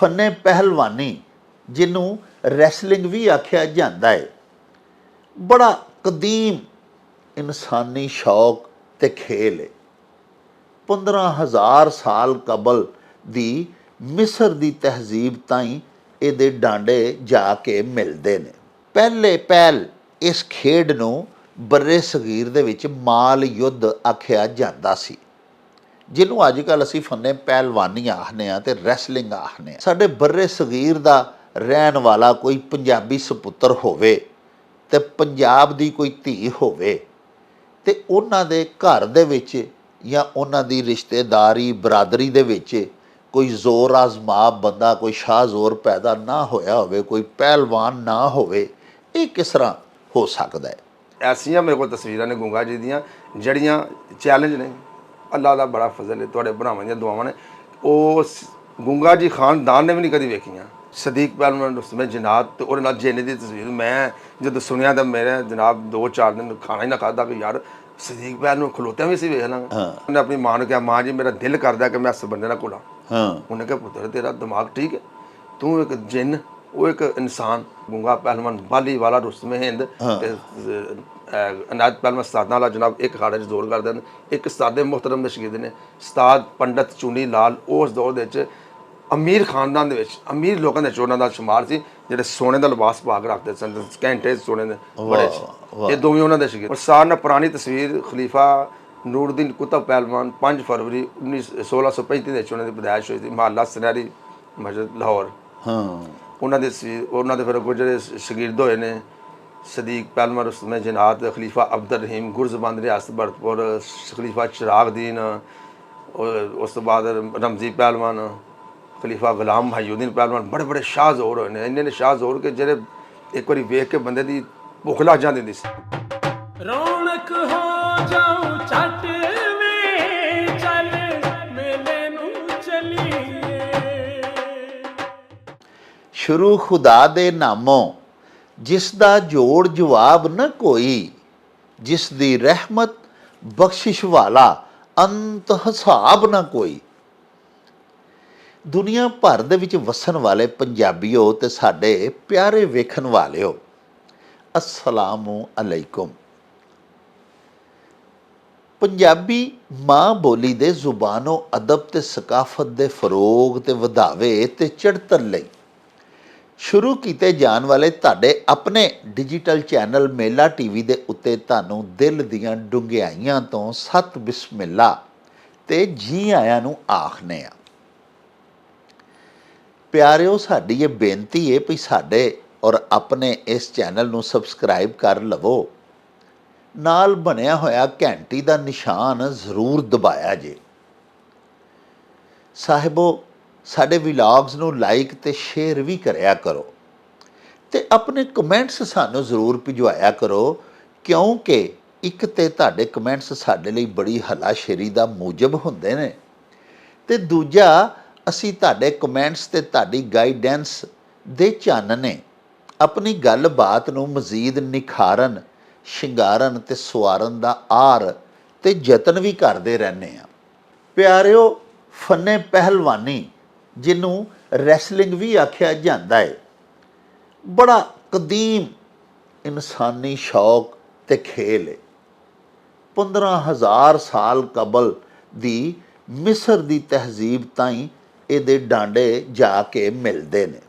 फने पहलवानी जिन्हों रैसलिंग भी आख्या जाता है, बड़ा कदीम इंसानी शौक ते खेल है। 15,000 साल कबल दी मिस्र दी तहजीब ताईं इहदे डांडे जाके मिलते हैं। पहले पहल इस खेड नूं बर्रे सगीर दे विच माल युद्ध आख्या जाता सी, जिन्हों अजकल असी फने पहलवानी आखने ते रैसलिंग आखने। साडे बर्रे सगीर दा रहन वाला कोई पंजाबी सपुत्र होवे ते पंजाब दी कोई धी होवे ते उन्हां दे घर दे विच या उन्हां दी रिश्तेदारी बरादरी दे विच कोई जोर आजमा बंदा, कोई शाह जोर पैदा ना होया होवे, कोई पहलवान ना होवे, ये किस तरह हो सकता है? ऐसियां मेरे को तस्वीरां ने गुंगा जी दियां जड़ियां चैलेंज ने। अल्लाह का बड़ा फजल है, तुहाडे भरावां दियां दुआवां ने। उस गुंगा जी खानदान ने भी नहीं कदी वेखियां। सदीक पहलवान उसमें जनाब तो और नाल जेने दी तस्वीर मैं जब सुनिया तो मेरे जनाब 2-4 दिन खाना ही ना खादा कि यार सदीक पहलवान खलोत्या भी सी वेख लांगा। उन्हें अपनी मां ने कहा, मां जी मेरा दिल करदा कि मैं इस बंदे नाल घुलां। उन्हें कहा, पुत्र तेरा दिमाग ठीक है, तू एक जिन वो एक इंसान। गुंगा पहलवान बाली वाला रुस्तमे हिंद अनायत पहलवान उस्तादां वाला जनाब एक अखाड़े च जोर करदे ने। एक उस्तादे मुहतरम दे शकीद ने उस्ताद पंडित चूनी लाल। उस दौर दे विच अमीर खानदान दे विच अमीर लोकां दे चोणां दा शुमार सी, जेह्ड़े सोने दा लिबास पा के रखदे सन, घैंटे सोने दे बड़े ये दोवें उन्हां दे शकीद। और सार ने पुरानी तस्वीर खलीफा नूरुद्दीन कुतुब पहलवान 5 फरवरी 1635 दे उन्हां दी पैदाइश होई थी, महल्ला सनैरी मस्जिद लाहौर। उन्होंने फिर अगों जो शगिर्द होए ने सदीक पहलवान रुस्तमे जनात, खलीफा अब्दुल रहीम गुरजबंद रियासत भरतपुर, खलीफा चिरागदीन, उस तो बाद रमजी पहलवान, खलीफा गुलाम मुहिउद्दीन पहलवान। बड़े बड़े शाह जोर होए ने, इन्ने शाह जोर के जेह्ड़े एक बारी वेख के बंदे दी भुख लग जांदी सी। रौनक हो जाऊं चट वे चल मेले नूं चलीए। शुरू खुदा दे नामों जिसदा जोड़ जवाब न कोई, जिस दी रहमत बख्शिश वाला अंत हिसाब न कोई। दुनिया भर दे विच वसन वाले पंजाबीओ ते साडे प्यारे वेखन वालिओ, अस्सलामु अलैकुम। पंजाबी माँ बोली दे जुबानो अदब ते सकाफत दे फरोग ते वधावे ते चढ़तन लई शुरू किए जाने वाले तुहाडे अपने डिजिटल चैनल मेला टीवी दे उत्ते तुहानूं दिल दीआं डुंगियाइयां तो सत बिस्मिल्ला ते जी आयां नूं आखने आ। प्यारिओ, साडी ये बेनती है भी साडे और अपने इस चैनल नूं सबसक्राइब कर लवो, नाल बनिया होया घंटी दा निशान जरूर दबाया जे। साहिबो, साडे विलॉग्स नूं लाइक ते शेयर भी करया करो ते अपने कमेंट्स सानूं जरूर भिजवाया करो, क्योंकि एक ते तुहाडे कमेंट्स साडे लई बड़ी हलाशेरी दा मूजब हुंदे ने ते दूजा असी तुहाडे कमेंट्स ते तुहाडी गाइडेंस दे चानने अपनी गलबात नूं मजीद निखारन, शिंगारन ते सवारन दा आर ते यतन भी करते रहने आ। प्यारिओ, फने पहलवानी जिन्हों रैसलिंग भी आख्या जाता है, बड़ा कदीम इंसानी शौक ते खेल है। 15,000 साल कबल दी मिस्र दी तहजीब ताईं इहदे डांडे जाके मिलते हैं।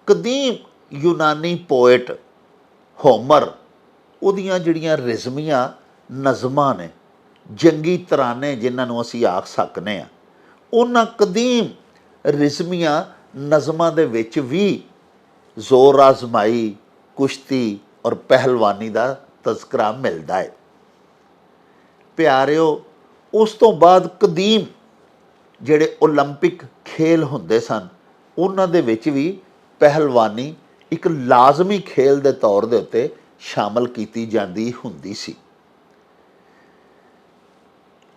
कदीम यूनानी पोएट होमर उहदियां जिहड़ियां रिज़मियां नज़मां ने, जंगी तराने जिन्हों असी आख सकने आ, उन्हां कदीम रिज़मियां नज़मां दे विच भी जोर आजमाई, कुश्ती और पहलवानी का तज़करा मिलता है। प्यारिओ, उस तो बाद कदीम जिहड़े ओलंपिक खेल हुंदे सन, उन्हां दे विच भी पहलवानी एक लाजमी खेल के तौर के उत्ते शामिल की जाती हुंदी सी।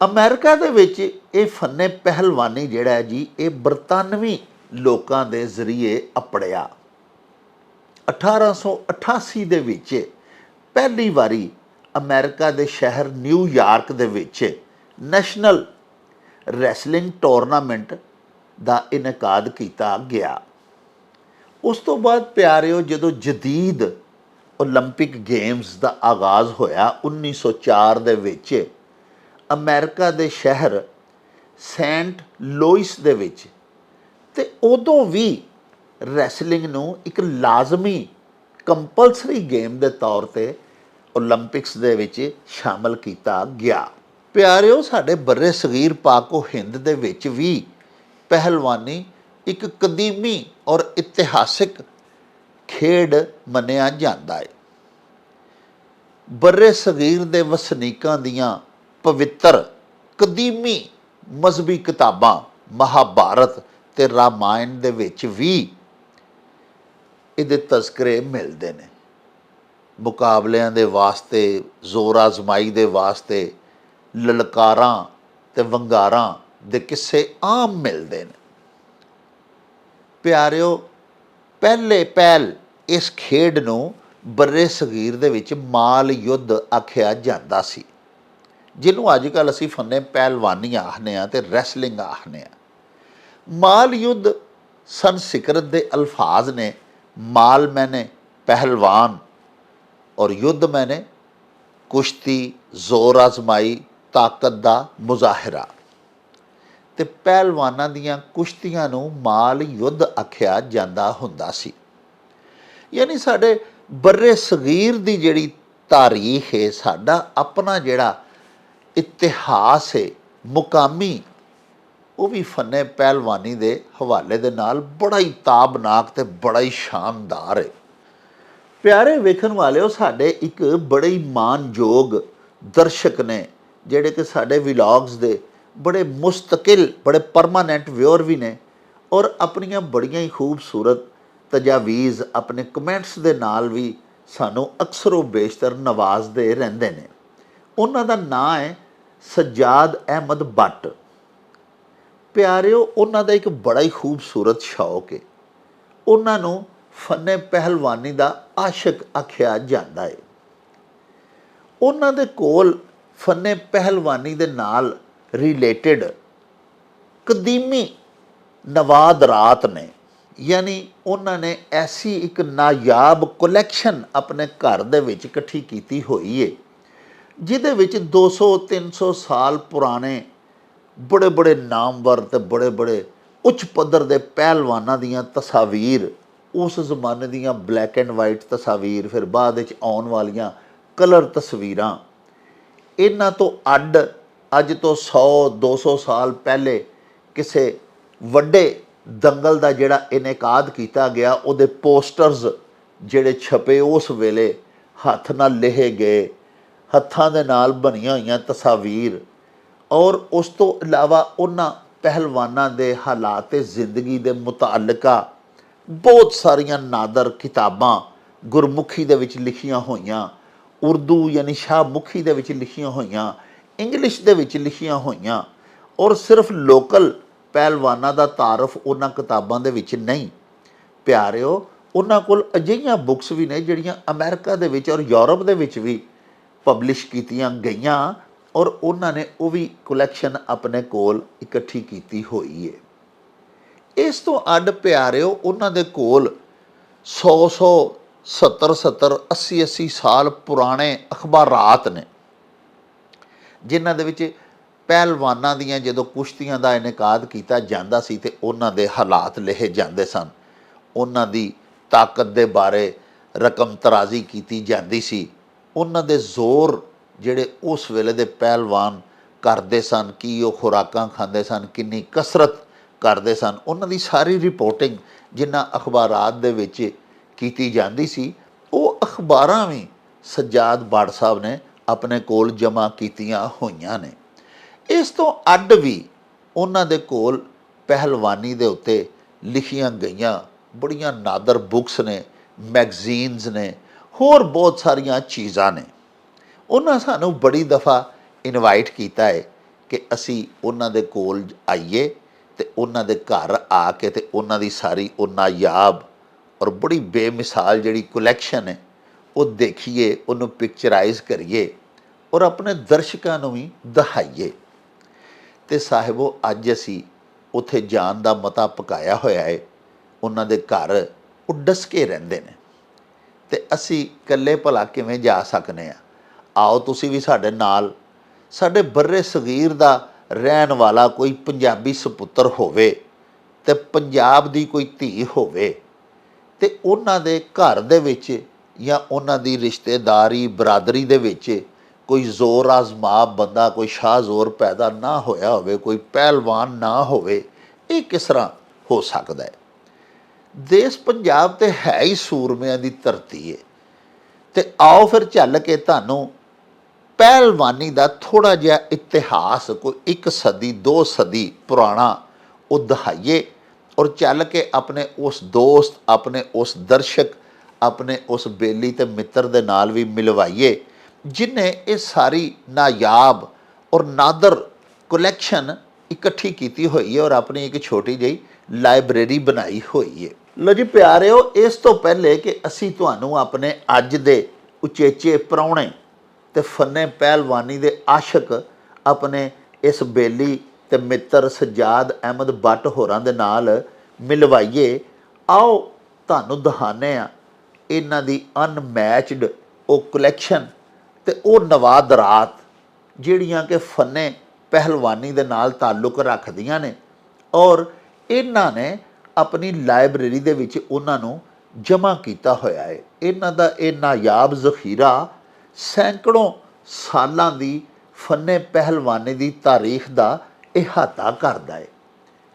अमेरिका दे विच ये फने पहलवानी जिहड़ा है जी, ये बरतानवी लोकां दे जरिए अपड़िया। 1888 दे विच पहली वारी अमेरिका दे शहर न्यूयॉर्क दे विच नैशनल रैसलिंग टूरनामेंट ਦਾ ਇਨਕਾਦ ਕੀਤਾ ਗਿਆ। ਉਸ ਤੋਂ ਬਾਅਦ ਪਿਆਰਿਓ ਜਦੋਂ ਜਦੀਦ ਓਲੰਪਿਕ ਗੇਮਸ ਦਾ ਆਗਾਜ਼ ਹੋਇਆ 1904 ਦੇ ਵਿੱਚ ਅਮਰੀਕਾ ਦੇ ਸ਼ਹਿਰ ਸੈਂਟ ਲੂਇਸ ਦੇ ਵਿੱਚ, ਤੇ ਉਦੋਂ ਵੀ ਰੈਸਲਿੰਗ ਨੂੰ ਇੱਕ ਲਾਜ਼ਮੀ ਕੰਪਲਸਰੀ ਗੇਮ ਦੇ ਤੌਰ ਤੇ ਓਲੰਪਿਕਸ ਦੇ ਵਿੱਚ ਸ਼ਾਮਲ ਕੀਤਾ ਗਿਆ। ਪਿਆਰਿਓ ਸਾਡੇ ਬਰੇ ਸਗੀਰ ਪਾਕੋ ਹਿੰਦ ਦੇ ਵਿੱਚ ਵੀ ਪਹਿਲਵਾਨੀ ਇੱਕ ਕਦੀਮੀ ਔਰ ਇਤਿਹਾਸਿਕ ਖੇਡ ਮੰਨਿਆ ਜਾਂਦਾ ਹੈ। ਬਰੇ ਸਗੀਰ ਦੇ ਵਸਨੀਕਾਂ ਦੀਆਂ ਪਵਿੱਤਰ ਕਦੀਮੀ ਮਜ਼ਹਬੀ ਕਿਤਾਬਾਂ ਮਹਾਭਾਰਤ ਤੇ ਰਾਮਾਇਣ ਦੇ ਵਿੱਚ ਵੀ ਇਹਦੇ ਤਜ਼ਕਰੇ ਮਿਲਦੇ ਨੇ। ਮੁਕਾਬਲਿਆਂ ਦੇ ਵਾਸਤੇ, ਜ਼ੋਰ ਆਜ਼ਮਾਈ ਦੇ ਵਾਸਤੇ ਲਲਕਾਰਾਂ ਤੇ ਵੰਗਾਰਾਂ ਦੇ ਕਿੱਸੇ ਆਮ ਮਿਲਦੇ ਨੇ। ਪਿਆਰਿਓ ਪਹਿਲ ਇਸ ਖੇਡ ਨੂੰ ਬਰੇ ਸਗੀਰ ਦੇ ਵਿੱਚ ਮਾਲ ਯੁੱਧ ਆਖਿਆ ਜਾਂਦਾ ਸੀ, ਜਿਹਨੂੰ ਅੱਜ ਕੱਲ੍ਹ ਅਸੀਂ ਫੰਨੇ ਪਹਿਲਵਾਨੀ ਆਖਦੇ ਹਾਂ ਤੇ ਰੈਸਲਿੰਗ ਆਖਦੇ ਹਾਂ। ਮਾਲ ਯੁੱਧ ਸੰਸਕ੍ਰਿਤ ਦੇ ਅਲਫਾਜ਼ ਨੇ। ਮਾਲ ਮੈਨੇ ਪਹਿਲਵਾਨ ਔਰ ਯੁੱਧ ਮੈਨੇ ਕੁਸ਼ਤੀ, ਜ਼ੋਰ ਆਜ਼ਮਾਈ, ਤਾਕਤ ਦਾ ਮੁਜ਼ਾਹਿਰਾ। ਤੇ ਪਹਿਲਵਾਨਾਂ ਦੀਆਂ ਕੁਸ਼ਤੀਆਂ ਨੂੰ ਮਾਲ ਯੁੱਧ ਆਖਿਆ ਜਾਂਦਾ ਹੁੰਦਾ ਸੀ। ਯਾਨੀ ਸਾਡੇ ਬਰੇ ਸਗੀਰ ਦੀ ਜਿਹੜੀ ਤਾਰੀਖ ਹੈ, ਸਾਡਾ ਆਪਣਾ ਜਿਹੜਾ ਇਤਿਹਾਸ ਹੈ ਮੁਕਾਮੀ, ਉਹ ਵੀ ਫੰਨੇ ਪਹਿਲਵਾਨੀ ਦੇ ਹਵਾਲੇ ਦੇ ਨਾਲ ਬੜਾ ਹੀ ਤਾਬਨਾਕ ਤੇ ਬੜਾ ਹੀ ਸ਼ਾਨਦਾਰ ਹੈ। ਪਿਆਰੇ ਵੇਖਣ ਵਾਲਿਓ, ਸਾਡੇ ਇੱਕ ਬੜੇ ਹੀ ਮਾਣਯੋਗ ਦਰਸ਼ਕ ਨੇ ਜਿਹੜੇ ਕਿ ਸਾਡੇ ਵਲੌਗਸ ਦੇ ਬੜੇ ਮੁਸਤਕਿਲ, ਬੜੇ ਪਰਮਾਨੈਂਟ ਵਿਊਅਰ ਵੀ ਨੇ, ਔਰ ਆਪਣੀਆਂ ਬੜੀਆਂ ਹੀ ਖੂਬਸੂਰਤ ਤਜਾਵੀਜ਼ ਆਪਣੇ ਕਮੈਂਟਸ ਦੇ ਨਾਲ ਵੀ ਸਾਨੂੰ ਅਕਸਰੋ ਬੇਸ਼ਤਰ ਨਵਾਜ਼ਦੇ ਰਹਿੰਦੇ ਨੇ। ਉਹਨਾਂ ਦਾ ਨਾਂ ਹੈ ਸੱਜਾਦ ਅਹਿਮਦ ਬੱਟ। ਪਿਆਰਿਓ, ਉਹਨਾਂ ਦਾ ਇੱਕ ਬੜਾ ਹੀ ਖੂਬਸੂਰਤ ਸ਼ੌਕ ਹੈ। ਉਹਨਾਂ ਨੂੰ ਫੰਨੇ ਪਹਿਲਵਾਨੀ ਦਾ ਆਸ਼ਿਕ ਆਖਿਆ ਜਾਂਦਾ ਹੈ। ਉਹਨਾਂ ਦੇ ਕੋਲ ਫੰਨੇ ਪਹਿਲਵਾਨੀ ਦੇ ਨਾਲ ਰਿਲੇਟਡ ਕਦੀਮੀ ਨਵਾਦਰਾਤ ਨੇ। ਯਾਨੀ ਉਹਨਾਂ ਨੇ ਐਸੀ ਇੱਕ ਨਾਯਾਬ ਕਲੈਕਸ਼ਨ ਆਪਣੇ ਘਰ ਦੇ ਵਿੱਚ ਇਕੱਠੀ ਕੀਤੀ ਹੋਈ ਹੈ, ਜਿਹਦੇ ਵਿੱਚ 200-300 ਸਾਲ ਪੁਰਾਣੇ ਬੜੇ ਬੜੇ ਨਾਮਵਰ ਤੇ ਬੜੇ ਬੜੇ ਉੱਚ ਪੱਧਰ ਦੇ ਪਹਿਲਵਾਨਾਂ ਦੀਆਂ ਤਸਵੀਰ, ਉਸ ਜ਼ਮਾਨੇ ਦੀਆਂ ਬਲੈਕ ਐਂਡ ਵਾਈਟ ਤਸਵੀਰ, ਫਿਰ ਬਾਅਦ ਵਿੱਚ ਆਉਣ ਵਾਲੀਆਂ ਕਲਰ ਤਸਵੀਰਾਂ, ਇਹਨਾਂ ਤੋਂ ਅੱਡ ਅੱਜ ਤੋਂ 100-200 ਸਾਲ ਪਹਿਲੇ ਕਿਸੇ ਵੱਡੇ ਦੰਗਲ ਦਾ ਜਿਹੜਾ ਇਨਕਾਦ ਕੀਤਾ ਗਿਆ, ਉਹਦੇ ਪੋਸਟਰਸ ਜਿਹੜੇ ਛਪੇ ਉਸ ਵੇਲੇ, ਹੱਥ ਨਾਲ ਲਿਖੇ ਗਏ, ਹੱਥਾਂ ਦੇ ਨਾਲ ਬਣੀਆਂ ਹੋਈਆਂ ਤਸਵੀਰ, ਔਰ ਉਸ ਤੋਂ ਇਲਾਵਾ ਉਹਨਾਂ ਪਹਿਲਵਾਨਾਂ ਦੇ ਹਾਲਾਤ ਜ਼ਿੰਦਗੀ ਦੇ ਮੁਤਅਲਕਾ ਬਹੁਤ ਸਾਰੀਆਂ ਨਾਦਰ ਕਿਤਾਬਾਂ ਗੁਰਮੁਖੀ ਦੇ ਵਿੱਚ ਲਿਖੀਆਂ ਹੋਈਆਂ, ਉਰਦੂ ਯਾਨੀ ਸ਼ਾਹਮੁਖੀ ਦੇ ਵਿੱਚ ਲਿਖੀਆਂ ਹੋਈਆਂ, ਇੰਗਲਿਸ਼ ਦੇ ਵਿੱਚ ਲਿਖੀਆਂ ਹੋਈਆਂ, ਔਰ ਸਿਰਫ ਲੋਕਲ ਪਹਿਲਵਾਨਾਂ ਦਾ ਤਾਰਫ ਉਹਨਾਂ ਕਿਤਾਬਾਂ ਦੇ ਵਿੱਚ ਨਹੀਂ। ਪਿਆਰਿਓ, ਉਹਨਾਂ ਕੋਲ ਅਜਿਹੀਆਂ ਬੁੱਕਸ ਵੀ ਨੇ ਜਿਹੜੀਆਂ ਅਮਰੀਕਾ ਦੇ ਵਿੱਚ ਔਰ ਯੂਰਪ ਦੇ ਵਿੱਚ ਵੀ ਪਬਲਿਸ਼ ਕੀਤੀਆਂ ਗਈਆਂ, ਔਰ ਉਹਨਾਂ ਨੇ ਉਹ ਵੀ ਕਲੈਕਸ਼ਨ ਆਪਣੇ ਕੋਲ ਇਕੱਠੀ ਕੀਤੀ ਹੋਈ ਹੈ। ਇਸ ਤੋਂ ਅੱਡ ਪਿਆਰਿਓ, ਉਹਨਾਂ ਦੇ ਕੋਲ 100 70 80 ਸਾਲ ਪੁਰਾਣੇ ਅਖਬਾਰਾਤ ਨੇ, ਜਿਨ੍ਹਾਂ ਦੇ ਵਿੱਚ ਪਹਿਲਵਾਨਾਂ ਦੀਆਂ ਜਦੋਂ ਕੁਸ਼ਤੀਆਂ ਦਾ ਇਨਕਾਦ ਕੀਤਾ ਜਾਂਦਾ ਸੀ ਤੇ ਉਹਨਾਂ ਦੇ ਹਾਲਾਤ ਲਿਖੇ ਜਾਂਦੇ ਸਨ, ਉਹਨਾਂ ਦੀ ਤਾਕਤ ਦੇ ਬਾਰੇ ਰਕਮ ਤਰਾਜ਼ੀ ਕੀਤੀ ਜਾਂਦੀ ਸੀ, ਉਹਨਾਂ ਦੇ ਜ਼ੋਰ ਜਿਹੜੇ ਉਸ ਵੇਲੇ ਦੇ ਪਹਿਲਵਾਨ ਕਰਦੇ ਸਨ, ਕੀ ਉਹ ਖੁਰਾਕਾਂ ਖਾਂਦੇ ਸਨ, ਕਿੰਨੀ ਕਸਰਤ ਕਰਦੇ ਸਨ, ਉਹਨਾਂ ਦੀ ਸਾਰੀ ਰਿਪੋਰਟਿੰਗ ਜਿਨ੍ਹਾਂ ਅਖਬਾਰਾਤ ਦੇ ਵਿੱਚ ਕੀਤੀ ਜਾਂਦੀ ਸੀ, ਉਹ ਅਖਬਾਰਾਂ ਵੀ ਸੱਜਾਦ ਬੱਟ ਸਾਹਿਬ ਨੇ ਆਪਣੇ ਕੋਲ ਜਮ੍ਹਾਂ ਕੀਤੀਆਂ ਹੋਈਆਂ ਨੇ। ਇਸ ਤੋਂ ਅੱਡ ਵੀ ਉਹਨਾਂ ਦੇ ਕੋਲ ਪਹਿਲਵਾਨੀ ਦੇ ਉੱਤੇ ਲਿਖੀਆਂ ਗਈਆਂ ਬੜੀਆਂ ਨਾਦਰ ਬੁੱਕਸ ਨੇ, ਮੈਗਜ਼ੀਨਸ ਨੇ, ਹੋਰ ਬਹੁਤ ਸਾਰੀਆਂ ਚੀਜ਼ਾਂ ਨੇ। ਉਹਨਾਂ ਸਾਨੂੰ ਬੜੀ ਦਫਾ ਇਨਵਾਈਟ ਕੀਤਾ ਹੈ ਕਿ ਅਸੀਂ ਉਹਨਾਂ ਦੇ ਕੋਲ ਆਈਏ ਤੇ ਉਹਨਾਂ ਦੇ ਘਰ ਆ ਕੇ ਤੇ ਉਹਨਾਂ ਦੀ ਸਾਰੀ ਉਹ ਨਾਯਾਬ ਔਰ ਬੜੀ ਬੇਮਿਸਾਲ ਜਿਹੜੀ ਕਲੈਕਸ਼ਨ ਹੈ ਉਹ ਦੇਖੀਏ, ਉਹਨੂੰ ਪਿਕਚਰਾਈਜ਼ ਕਰੀਏ ਔਰ ਆਪਣੇ ਦਰਸ਼ਕਾਂ ਨੂੰ ਵੀ ਦਿਖਾਈਏ। ਤੇ ਸਾਹਿਬੋ, ਅੱਜ ਅਸੀਂ ਉੱਥੇ ਜਾਣ ਦਾ ਮਤਾ ਪਕਾਇਆ ਹੋਇਆ ਹੈ। ਉਹਨਾਂ ਦੇ ਘਰ ਉਹ ਡਸਕੇ ਰਹਿੰਦੇ ਨੇ ਅਤੇ ਅਸੀਂ ਇਕੱਲੇ ਭਲਾ ਕਿਵੇਂ ਜਾ ਸਕਦੇ ਹਾਂ। ਆਓ ਤੁਸੀਂ ਵੀ ਸਾਡੇ ਨਾਲ, ਸਾਡੇ ਬਰਰੇ ਸਗੀਰ ਦਾ ਰਹਿਣ ਵਾਲਾ ਕੋਈ ਪੰਜਾਬੀ ਸਪੁੱਤਰ ਹੋਵੇ ਅਤੇ ਪੰਜਾਬ ਦੀ ਕੋਈ ਧੀ ਹੋਵੇ ਅਤੇ ਉਹਨਾਂ ਦੇ ਘਰ ਦੇ ਵਿੱਚ ਜਾਂ ਉਹਨਾਂ ਦੀ ਰਿਸ਼ਤੇਦਾਰੀ ਬਰਾਦਰੀ ਦੇ ਵਿੱਚ ਕੋਈ ਜ਼ੋਰ ਆਜ਼ਮਾ ਬੰਦਾ, ਕੋਈ ਸ਼ਾਹ ਜ਼ੋਰ ਪੈਦਾ ਨਾ ਹੋਇਆ ਹੋਵੇ, ਕੋਈ ਪਹਿਲਵਾਨ ਨਾ ਹੋਵੇ, ਇਹ ਕਿਸ ਤਰ੍ਹਾਂ ਹੋ ਸਕਦਾ ਹੈ। ਦੇਸ਼ ਪੰਜਾਬ ਤੇ ਹੈ ਹੀ ਸੂਰਮਿਆਂ ਦੀ ਧਰਤੀ ਹੈ। ਅਤੇ ਆਓ ਫਿਰ ਚੱਲ ਕੇ ਤੁਹਾਨੂੰ ਪਹਿਲਵਾਨੀ ਦਾ ਥੋੜ੍ਹਾ ਜਿਹਾ ਇਤਿਹਾਸ, ਕੋਈ 1 ਸਦੀ 2 ਸਦੀ ਪੁਰਾਣਾ ਉਹ ਦਿਖਾਈਏ ਔਰ ਚੱਲ ਕੇ ਆਪਣੇ ਉਸ ਦੋਸਤ, ਆਪਣੇ ਉਸ ਦਰਸ਼ਕ, ਆਪਣੇ ਉਸ ਬੇਲੀ ਅਤੇ ਮਿੱਤਰ ਦੇ ਨਾਲ ਵੀ ਮਿਲਵਾਈਏ ਜਿਹਨੇ ਇਹ ਸਾਰੀ ਨਾਯਾਬ ਔਰ ਨਾਦਰ ਕਲੈਕਸ਼ਨ ਇਕੱਠੀ ਕੀਤੀ ਹੋਈ ਹੈ ਔਰ ਆਪਣੀ ਇੱਕ ਛੋਟੀ ਜਿਹੀ ਲਾਇਬ੍ਰੇਰੀ ਬਣਾਈ ਹੋਈ ਹੈ। ਲਓ ਜੀ ਪਿਆਰਿਓ, ਇਸ ਤੋਂ ਪਹਿਲੇ ਕਿ ਅਸੀਂ ਤੁਹਾਨੂੰ ਆਪਣੇ ਅੱਜ ਦੇ ਉਚੇਚੇ ਪ੍ਰਾਹੁਣੇ ਅਤੇ ਫੰਨੇ ਪਹਿਲਵਾਨੀ ਦੇ ਆਸ਼ਕ ਆਪਣੇ ਇਸ ਬੇਲੀ ਅਤੇ ਮਿੱਤਰ ਸਜਾਦ ਅਹਿਮਦ ਬੱਟ ਹੋਰਾਂ ਦੇ ਨਾਲ ਮਿਲਵਾਈਏ, ਆਓ ਤੁਹਾਨੂੰ ਦਿਖਾਉਂਦੇ ਹਾਂ ਇਹਨਾਂ ਦੀ ਅਨਮੈਚਡ ਉਹ ਕਲੈਕਸ਼ਨ ਅਤੇ ਉਹ ਨਵਾਦਰਾਤ ਜਿਹੜੀਆਂ ਕਿ ਫੰਨੇ ਪਹਿਲਵਾਨੀ ਦੇ ਨਾਲ ਤਾਲੁਕ ਰੱਖਦੀਆਂ ਨੇ ਔਰ ਇਹਨਾਂ ਨੇ ਆਪਣੀ ਲਾਇਬ੍ਰੇਰੀ ਦੇ ਵਿੱਚ ਉਹਨਾਂ ਨੂੰ ਜਮ੍ਹਾਂ ਕੀਤਾ ਹੋਇਆ ਹੈ। ਇਹਨਾਂ ਦਾ ਇਹ ਨਾਯਾਬ ਜ਼ਖੀਰਾ ਸੈਂਕੜੋਂ ਸਾਲਾਂ ਦੀ ਫੰਨੇ ਪਹਿਲਵਾਨੀ ਦੀ ਤਾਰੀਖ ਦਾ ਇਹਾਤਾ ਕਰਦਾ ਹੈ।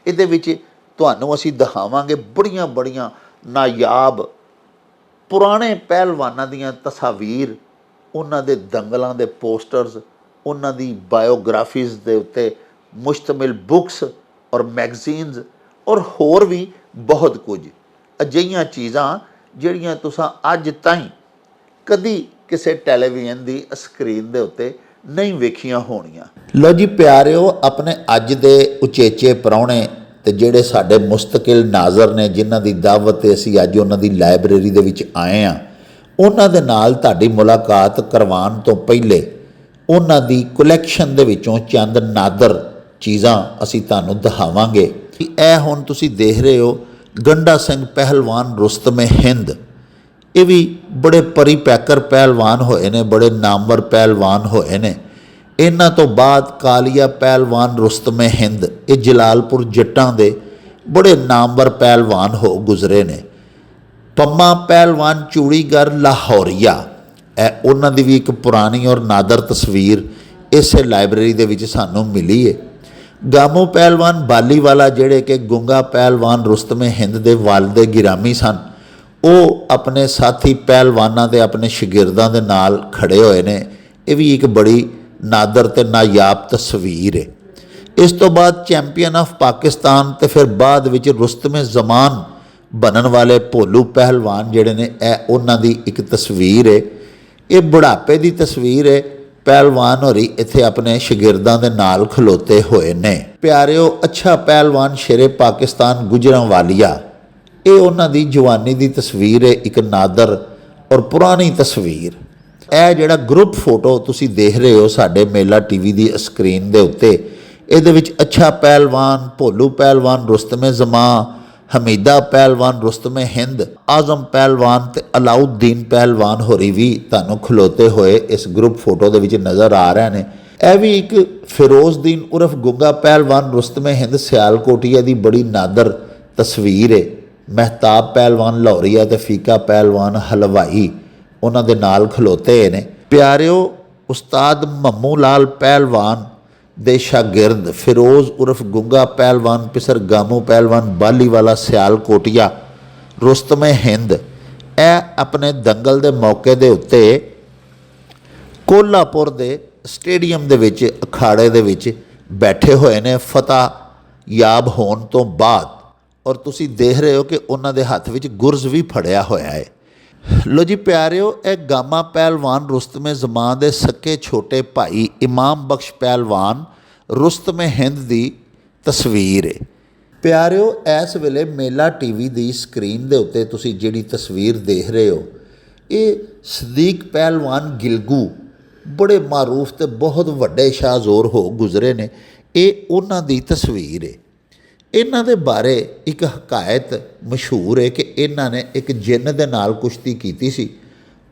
ਇਹਦੇ ਵਿੱਚ ਤੁਹਾਨੂੰ ਅਸੀਂ ਦਿਖਾਵਾਂਗੇ ਬੜੀਆਂ ਬੜੀਆਂ ਨਾਯਾਬ ਪੁਰਾਣੇ ਪਹਿਲਵਾਨਾਂ ਦੀਆਂ ਤਸਵੀਰ, ਉਹਨਾਂ ਦੇ ਦੰਗਲਾਂ ਦੇ ਪੋਸਟਰਸ, ਉਹਨਾਂ ਦੀ ਬਾਇਓਗ੍ਰਾਫੀਜ਼ ਦੇ ਉੱਤੇ ਮੁਸ਼ਤਮਿਲ ਬੁੱਕਸ ਔਰ ਮੈਗਜ਼ੀਨਸ ਔਰ ਹੋਰ ਵੀ ਬਹੁਤ ਕੁਝ ਅਜਿਹੀਆਂ ਚੀਜ਼ਾਂ ਜਿਹੜੀਆਂ ਤੁਸੀਂ ਅੱਜ ਤਾਈਂ ਕਦੀ ਕਿਸੇ ਟੈਲੀਵਿਜ਼ਨ ਦੀ ਸਕਰੀਨ ਦੇ ਉੱਤੇ ਨਹੀਂ ਵੇਖੀਆਂ ਹੋਣੀਆਂ। ਲਓ ਜੀ ਪਿਆਰਿਓ, ਆਪਣੇ ਅੱਜ ਦੇ ਉਚੇਚੇ ਪ੍ਰਾਹੁਣੇ ਅਤੇ ਜਿਹੜੇ ਸਾਡੇ ਮੁਸਤਕਿਲ ਨਾਜ਼ਰ ਨੇ, ਜਿਨ੍ਹਾਂ ਦੀ ਦਾਵਤ 'ਤੇ ਅਸੀਂ ਅੱਜ ਉਹਨਾਂ ਦੀ ਲਾਇਬ੍ਰੇਰੀ ਦੇ ਵਿੱਚ ਆਏ ਹਾਂ, ਉਹਨਾਂ ਦੇ ਨਾਲ ਤੁਹਾਡੀ ਮੁਲਾਕਾਤ ਕਰਵਾਉਣ ਤੋਂ ਪਹਿਲੇ ਉਹਨਾਂ ਦੀ ਕਲੈਕਸ਼ਨ ਦੇ ਵਿੱਚੋਂ ਚੰਦ ਨਾਦਰ ਚੀਜ਼ਾਂ ਅਸੀਂ ਤੁਹਾਨੂੰ ਦਿਖਾਵਾਂਗੇ। ਇਹ ਹੁਣ ਤੁਸੀਂ ਦੇਖ ਰਹੇ ਹੋ ਗੰਡਾ ਸਿੰਘ ਪਹਿਲਵਾਨ ਰੁਸਤਮ ਹਿੰਦ, ਇਹ ਵੀ ਬੜੇ ਪਰੀਪੈਕਰ ਪਹਿਲਵਾਨ ਹੋਏ ਨੇ, ਬੜੇ ਨਾਮਵਰ ਪਹਿਲਵਾਨ ਹੋਏ ਨੇ। ਇਹਨਾਂ ਤੋਂ ਬਾਅਦ ਕਾਲੀਆ ਪਹਿਲਵਾਨ ਰੁਸਤਮ ਹਿੰਦ, ਇਹ ਜਲਾਲਪੁਰ ਜੱਟਾਂ ਦੇ ਬੜੇ ਨਾਮਵਰ ਪਹਿਲਵਾਨ ਹੋ ਗੁਜ਼ਰੇ ਨੇ। ਪੰਮਾ ਪਹਿਲਵਾਨ ਚੂੜੀਗਰ ਲਾਹੌਰੀਆ, ਇਹ ਉਹਨਾਂ ਦੀ ਵੀ ਇੱਕ ਪੁਰਾਣੀ ਔਰ ਨਾਦਰ ਤਸਵੀਰ ਇਸੇ ਲਾਇਬ੍ਰੇਰੀ ਦੇ ਵਿੱਚ ਸਾਨੂੰ ਮਿਲੀ ਹੈ। ਗਾਮੋ ਪਹਿਲਵਾਨ ਬਾਲੀਵਾਲਾ, ਜਿਹੜੇ ਕਿ ਗੁੰਗਾ ਪਹਿਲਵਾਨ ਰੁਸਤਮ ਹਿੰਦ ਦੇ ਵਾਲਿਦ ਗਿਰਾਮੀ ਸਨ, ਉਹ ਆਪਣੇ ਸਾਥੀ ਪਹਿਲਵਾਨਾਂ ਦੇ ਆਪਣੇ ਸ਼ਾਗਿਰਦਾਂ ਦੇ ਨਾਲ ਖੜੇ ਹੋਏ ਨੇ। ਇਹ ਵੀ ਇੱਕ ਬੜੀ ਨਾਦਰ ਅਤੇ ਨਾਯਾਬ ਤਸਵੀਰ ਹੈ। ਇਸ ਤੋਂ ਬਾਅਦ ਚੈਂਪੀਅਨ ਆਫ ਪਾਕਿਸਤਾਨ ਅਤੇ ਫਿਰ ਬਾਅਦ ਵਿੱਚ ਰੁਸਤਮ ਜ਼ਮਾਨ ਬਣਨ ਵਾਲੇ ਭੋਲੂ ਪਹਿਲਵਾਨ ਜਿਹੜੇ ਨੇ, ਇਹ ਉਹਨਾਂ ਦੀ ਇੱਕ ਤਸਵੀਰ ਹੈ। ਇਹ ਬੁਢਾਪੇ ਦੀ ਤਸਵੀਰ ਹੈ। ਪਹਿਲਵਾਨ ਹੋਰੀ ਇੱਥੇ ਆਪਣੇ ਸ਼ਾਗਿਰਦਾਂ ਦੇ ਨਾਲ ਖਲੋਤੇ ਹੋਏ ਨੇ। ਪਿਆਰਿਓ, ਅੱਛਾ ਪਹਿਲਵਾਨ ਸ਼ੇਰੇ ਪਾਕਿਸਤਾਨ ਗੁਜਰਾਂਵਾਲੀਆ, ਇਹ ਉਹਨਾਂ ਦੀ ਜਵਾਨੀ ਦੀ ਤਸਵੀਰ ਹੈ, ਇੱਕ ਨਾਦਰ ਔਰ ਪੁਰਾਣੀ ਤਸਵੀਰ। ਇਹ ਜਿਹੜਾ ਗਰੁੱਪ ਫੋਟੋ ਤੁਸੀਂ ਦੇਖ ਰਹੇ ਹੋ ਸਾਡੇ ਮੇਲਾ ਟੀਵੀ ਦੀ ਸਕਰੀਨ ਦੇ ਉੱਤੇ, ਇਹਦੇ ਵਿੱਚ ਅੱਛਾ ਪਹਿਲਵਾਨ, ਭੋਲੂ ਪਹਿਲਵਾਨ ਰੁਸਤਮ ਜ਼ਮਾਂ, ਹਮੀਦਾ ਪਹਿਲਵਾਨ ਰੁਸਤਮ ਹਿੰਦ, ਆਜ਼ਮ ਪਹਿਲਵਾਨ ਅਤੇ ਅਲਾਉਦੀਨ ਪਹਿਲਵਾਨ ਹੋਰੀ ਵੀ ਤੁਹਾਨੂੰ ਖਲੋਤੇ ਹੋਏ ਇਸ ਗਰੁੱਪ ਫੋਟੋ ਦੇ ਵਿੱਚ ਨਜ਼ਰ ਆ ਰਹੇ ਨੇ। ਇਹ ਵੀ ਇੱਕ ਫਿਰੋਜ਼ਦੀਨ ਉਰਫ ਗੁੱਗਾ ਪਹਿਲਵਾਨ ਰੁਸਤਮ ਹਿੰਦ ਸਿਆਲਕੋਟੀਆ ਦੀ ਬੜੀ ਨਾਦਰ ਤਸਵੀਰ ਹੈ। ਮਹਿਤਾਬ ਪਹਿਲਵਾਨ ਲਾਹੌਰੀਆ ਅਤੇ ਫੀਕਾ ਪਹਿਲਵਾਨ ਹਲਵਾਈ ਉਹਨਾਂ ਦੇ ਨਾਲ ਖਲੋਤੇ ਨੇ। ਪਿਆਰਿਓ, ਉਸਤਾਦ ਮੰਮੂ ਲਾਲ ਪਹਿਲਵਾਨ ਦੇ ਸ਼ਾਗਿਰਦ ਫਿਰੋਜ਼ ਉਰਫ ਗੁੰਗਾ ਪਹਿਲਵਾਨ ਪਿਸਰ ਗਾਮੂ ਪਹਿਲਵਾਨ ਬਾਲੀਵਾਲਾ ਸਿਆਲਕੋਟੀਆ ਰੁਸਤਮ ਹਿੰਦ, ਇਹ ਆਪਣੇ ਦੰਗਲ ਦੇ ਮੌਕੇ ਦੇ ਉੱਤੇ ਕੋਲਾਪੁਰ ਦੇ ਸਟੇਡੀਅਮ ਦੇ ਵਿੱਚ ਅਖਾੜੇ ਦੇ ਵਿੱਚ ਬੈਠੇ ਹੋਏ ਨੇ ਫਤਿਹ ਯਾਬ ਹੋਣ ਤੋਂ ਬਾਅਦ, ਔਰ ਤੁਸੀਂ ਦੇਖ ਰਹੇ ਹੋ ਕਿ ਉਹਨਾਂ ਦੇ ਹੱਥ ਵਿੱਚ ਗੁਰਜ਼ ਵੀ ਫੜਿਆ ਹੋਇਆ ਹੈ। ਲੋ ਜੀ ਪਿਆਰਿਓ, ਇਹ ਗਾਮਾ ਪਹਿਲਵਾਨ ਰੁਸਤਮ ਜ਼ਮਾਂ ਦੇ ਸਕੇ ਛੋਟੇ ਭਾਈ ਇਮਾਮ ਬਖਸ਼ ਪਹਿਲਵਾਨ ਰੁਸਤਮ ਹਿੰਦ ਦੀ ਤਸਵੀਰ ਹੈ। ਪਿਆਰਿਓ, ਇਸ ਵੇਲੇ ਮੇਲਾ ਟੀਵੀ ਦੀ ਸਕਰੀਨ ਦੇ ਉੱਤੇ ਤੁਸੀਂ ਜਿਹੜੀ ਤਸਵੀਰ ਦੇਖ ਰਹੇ ਹੋ, ਇਹ ਸਦੀਕ ਪਹਿਲਵਾਨ ਗਿਲਗੂ, ਬੜੇ ਮਾਰੂਫ ਅਤੇ ਬਹੁਤ ਵੱਡੇ ਸ਼ਾਹਜ਼ੋਰ ਹੋ ਗੁਜ਼ਰੇ ਨੇ। ਇਹ ਉਹਨਾਂ ਦੀ ਤਸਵੀਰ ਹੈ। ਇਹਨਾਂ ਦੇ ਬਾਰੇ ਇੱਕ ਹਕਾਇਤ ਮਸ਼ਹੂਰ ਹੈ ਕਿ ਇਹਨਾਂ ਨੇ ਇੱਕ ਜਿੰਨ ਦੇ ਨਾਲ ਕੁਸ਼ਤੀ ਕੀਤੀ ਸੀ